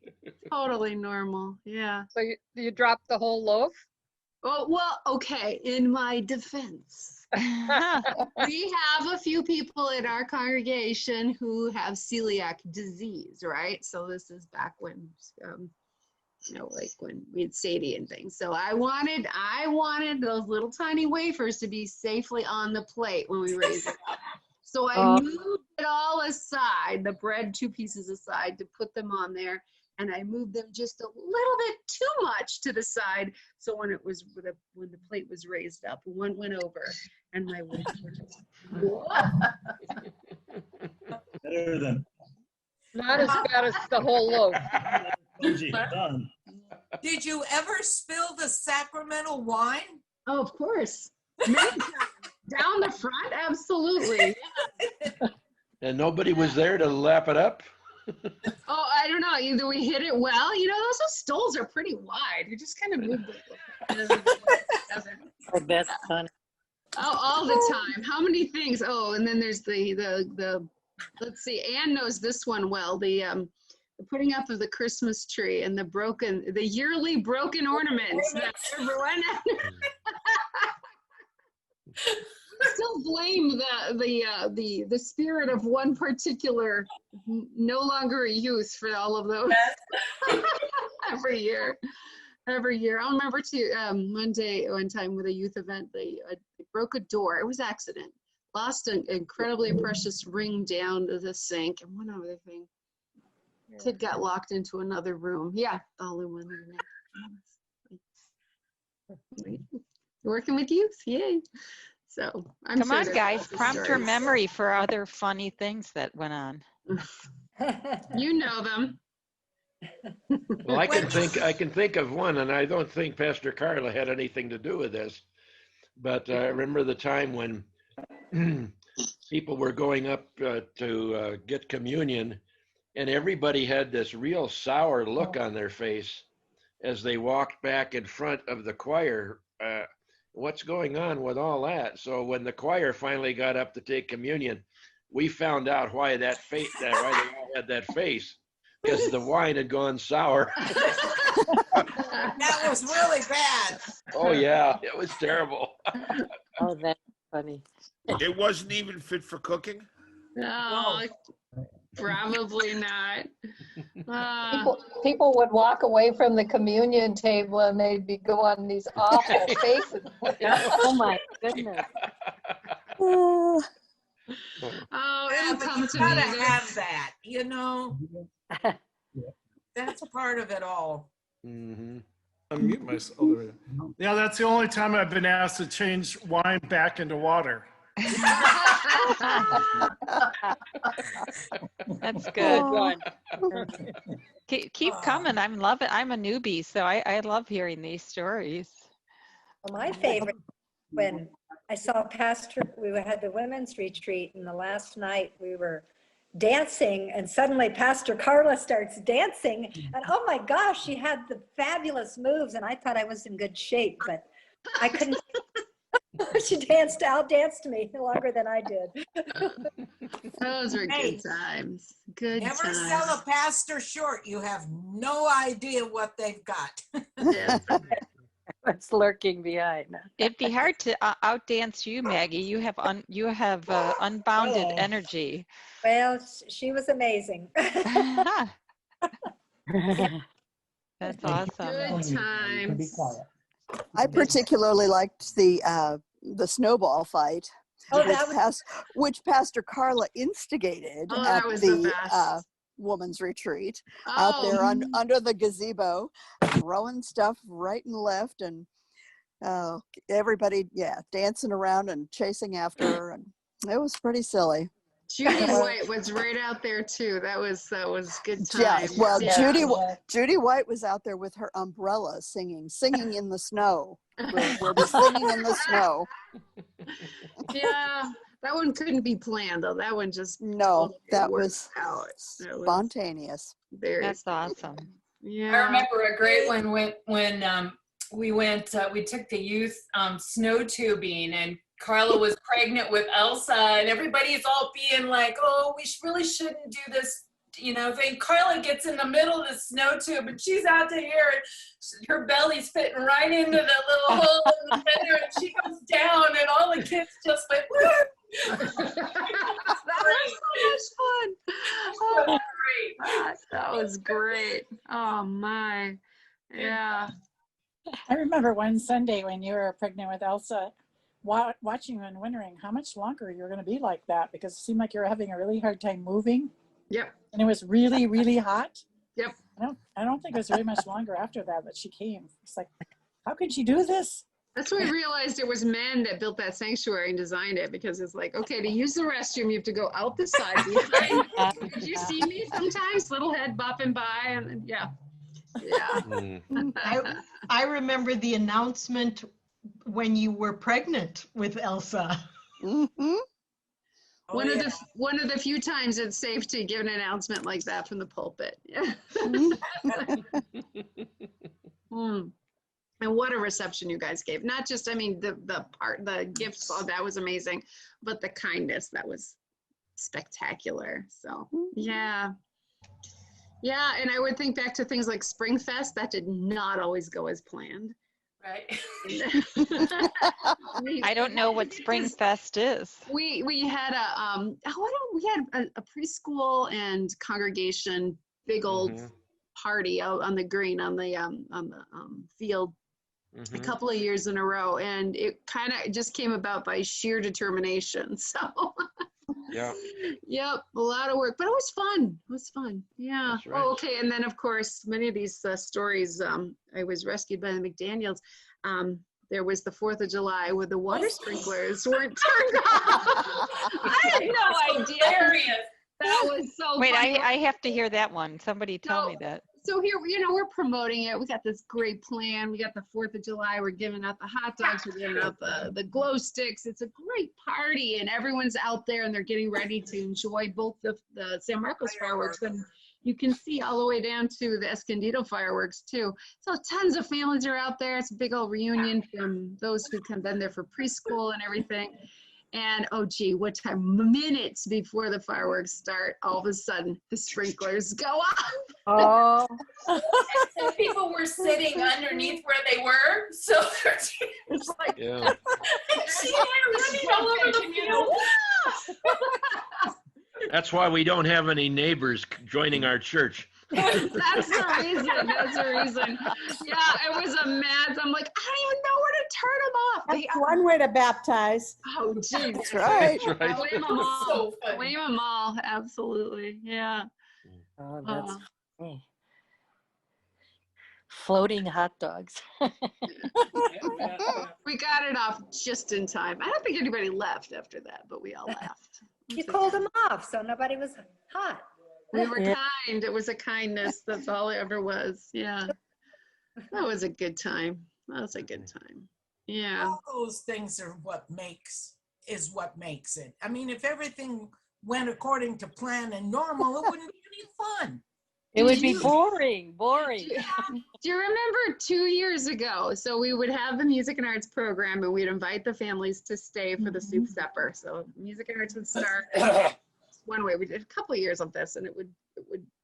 normal. Yeah. So you dropped the whole loaf? Oh, well, okay. In my defense, we have a few people in our congregation who have celiac disease, right? So this is back when, like when we had Sadie and things. So I wanted those little tiny wafers to be safely on the plate when we raised it up. So I moved it all aside, the bread 2 pieces aside, to put them on there. And I moved them just a little bit too much to the side. So when the plate was raised up, one went over and my wafers were just, Better than Not as bad as the whole loaf. done. Did you ever spill the sacramental wine? Oh, of course. Many times. Down the front, absolutely. And nobody was there to lap it up? Oh, I don't know. Either we hit it well. Those stoles are pretty wide. You just kind of move them. Oh, that's funny. Oh, all the time. How many things? Oh, and then there's the let's see. Anne knows this one well. The putting up of the Christmas tree and the yearly broken ornaments that everyone. Still blame the spirit of one particular, no longer a youth for all of those. every year. I'll remember too. One time with a youth event, they broke a door. It was an accident. Lost an incredibly precious ring down to the sink, and one other thing. Kid got locked into another room. Yeah, all in one room. working with youth. Yay. So I'm Come sure on, there's guys, lots of prompt her stories. memory for other funny things that went on. You know them. Well, I can think of one, and I don't think Pastor Karla had anything to do with this. But I remember the time when people were going up to get communion, and everybody had this real sour look on their face as they walked back in front of the choir. What's going on with all that? So when the choir finally got up to take communion, we found out why why they all had that face, because the wine had gone sour. That was really bad. Oh yeah, it was terrible. Oh, that's funny. It wasn't even fit for cooking? No, probably not. People would walk away from the communion table and they'd go on these awful faces. Oh my goodness. Oh, Yeah, it'll but come you to gotta me. have that, you know? That's part of it all. Unmute myself. Oh, there we go. Yeah, that's the only time I've been asked to change wine back into water. That's good. Oh. Keep coming. I'm a newbie, so I love hearing these stories. Well, my favorite, when I saw we had the women's retreat, and the last night we were dancing, and suddenly Pastor Karla starts dancing, and oh my gosh, she had the fabulous moves, and I thought I was in good shape, but I couldn't. She outdanced me longer than I did. Those were Hey, good times. Good Never times. sell a pastor short. You have no idea what they've got. What's lurking behind? It'd be hard to outdance you, Maggie. You have unbounded Oh. energy. Well, she was amazing. That's awesome. Good times. I particularly liked the snowball fight, Oh, that was- which Pastor Karla instigated Oh, at that was the the best. woman's retreat out there under the gazebo, throwing stuff right and left, and everybody, dancing around and chasing after her, and it was pretty silly. Judy White was right out there too. That was good Yeah, times. well, Yeah. Judy White was out there with her umbrella singing in the snow. We'll be singing in the snow. Yeah, that one couldn't be planned though. That one just that worked was out. That was spontaneous. That's awesome. Yeah. I remember a great one when we took the youth snow tubing, and Karla was pregnant with Elsa, and everybody's all being like, oh, we really shouldn't do this, thing. Karla gets in the middle of the snow tube, and she's out to here, and her belly's fitting right into the little hole in the fender, and she goes down, and all the kids just went, woo! That was so much fun. Oh, that was great. Oh my. Yeah. I remember one Sunday when you were pregnant with Elsa, watching you and wondering how much longer you were going to be like that, because it seemed like you were having a really hard time moving. Yep. And it was really, really hot. Yep. I don't think it was very much longer after that she came. It's like, how could she do this? That's when I realized it was men that built that sanctuary and designed it, because it's like, okay, to use the restroom, you have to go out the side. Did you see me sometimes? Little head bopping by, and yeah. I remember the announcement when you were pregnant with Elsa. Mm-hmm. One of the few times it's safe to give an announcement like that from the pulpit. Yeah. And what a reception you guys gave. Not just, the gifts, that was amazing, but the kindness, that was spectacular. So, yeah. Yeah, and I would think back to things like Springfest, that did not always go as planned. Right. I don't know what Springfest is. We had a preschool and congregation big old party out on the green on the field a couple of years in a row, and it kind of just came about by sheer determination. So yeah, yep, a lot of work, but it was fun. It was fun. Yeah. That's right. Oh, okay. And then of course many of these stories, I was rescued by the McDaniels. there was the 4th of July where the water sprinklers weren't turned off. I had no idea. That was so Wait, funny. I have to hear that one. Somebody tell me that. So here, we're promoting it. We got this great plan. We got the 4th of July. We're giving out the hot dogs. We're giving out the glow sticks. It's a great party, and everyone's out there, and they're getting ready to enjoy both the San Marcos fireworks, and you can see all the way down to the Escondido fireworks too. So tons of families are out there. It's a big old reunion from those who have been there for preschool and everything. And oh gee, what time? Minutes before the fireworks start, all of a sudden the sprinklers go off. Oh. Some people were sitting underneath where they were, so it's like, Yeah. she running all over the field. That's why we don't have any neighbors joining our church. That's the reason. That's the reason. Yeah, it was a mess. I'm like, I don't even know where to turn them off. That's one way to baptize. Oh, gee. That's right. That's right. Blame them all. So funny. Blame them all. Absolutely. Yeah. Oh, that's funny. Floating hot dogs. We got it off just in time. I don't think anybody left after that, but we all laughed. You called them off, so nobody was hot. We were kind. It was a kindness. That's all it ever was. Yeah. That was a good time. That was a good time. Yeah. All those things are what makes it. I mean, if everything went according to plan and normal, it wouldn't be any fun. It would be boring. Do you remember 2 years ago? So we would have the music and arts program, and we'd invite the families to stay for the soup supper. So music and arts would start one way. We did a couple of years of this, and it would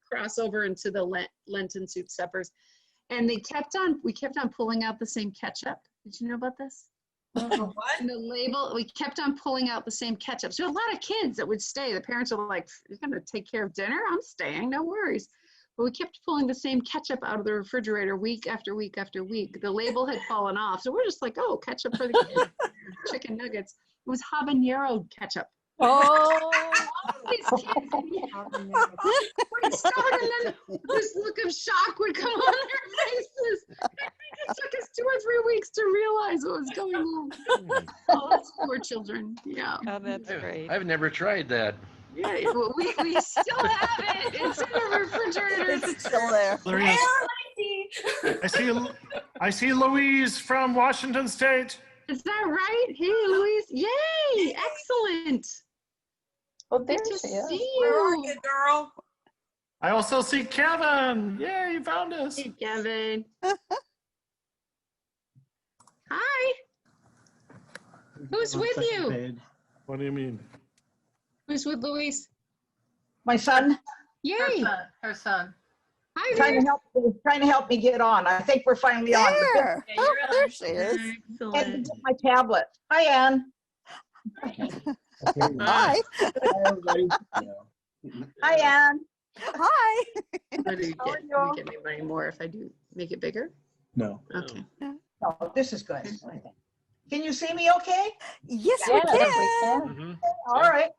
cross over into the Lenten soup suppers. And we kept on pulling out the same ketchup. Did you know about this? What? And the label, we kept on pulling out the same ketchup. So a lot of kids that would stay. The parents were like, "You're gonna take care of dinner? I'm staying, no worries." But we kept pulling the same ketchup out of the refrigerator week after week after week. The label had fallen off. So we're just like, oh, ketchup for the kids. Chicken nuggets. It was habanero ketchup. Oh. These kids would start, and then this look of shock would come on their faces. It took us 2 or 3 weeks to realize what was going on. Oh, those poor children. Yeah. Oh, that's great. I've never tried that. Yeah, well, we still have it. It's in the refrigerator. It's still there. I see Louise from Washington State. Is that right? Hey, Louise. Yay! Excellent. Oh, there Good to she is. see Where are you. you, girl? I also see Kevin. Yay, you found us. Hey, Kevin. Hi. Who's with you? What do you mean? Who's with Louise? My son, Yay. Her son. Hi trying there. to help me get on. I think we're finally on. There. Oh, there she is. And Excellent. get my tablet. Hi, Ann. Hi. Hi, Ann. Hi. What do you How get? are Can you? we get anybody more if I do make it bigger? No. Okay. Oh, this is good. Can you see me okay? Yes, we can. Mhm. All right.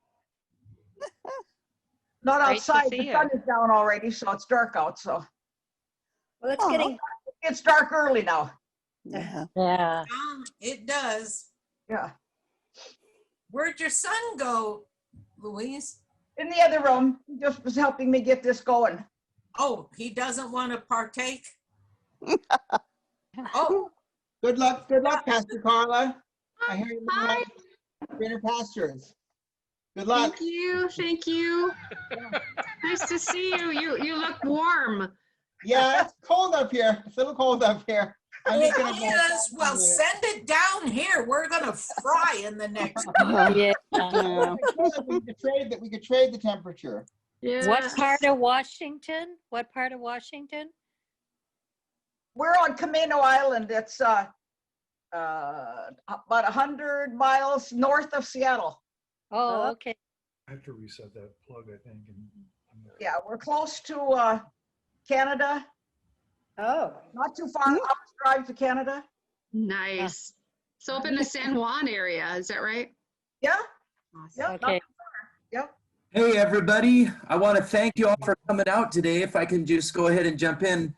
Not Great to outside. see The you. sun is down already, so it's dark out. So Well, it's getting, it's dark early now. Yeah. Yeah. It does. Yeah. Where'd your son go, Louise? In the other room, he just was helping me get this going. Oh, he doesn't want to partake? Oh, Good luck, Pastor Karla. I hear you Hi. greener pastures. Good luck. Thank you. Thank you. Nice to see you. You look warm. Yeah, it's cold up here. It's a little cold up here. I'm it just gonna go is. outside Well, a minute. send it down here. We're going to fry in the next. Yeah. We could trade the temperature. Yeah. What part of Washington? What part of Washington? We're on Camino Island. It's about 100 miles north of Seattle. Oh, okay. I have to reset that plug, I think. Yeah, we're close to Canada. oh, Not too far. Hour's drive to Canada. Nice. So up in the San Juan area, is that right? Yeah. Awesome. Yep. Okay. Yep. Hey, everybody. I want to thank you all for coming out today. If I can just go ahead and jump in.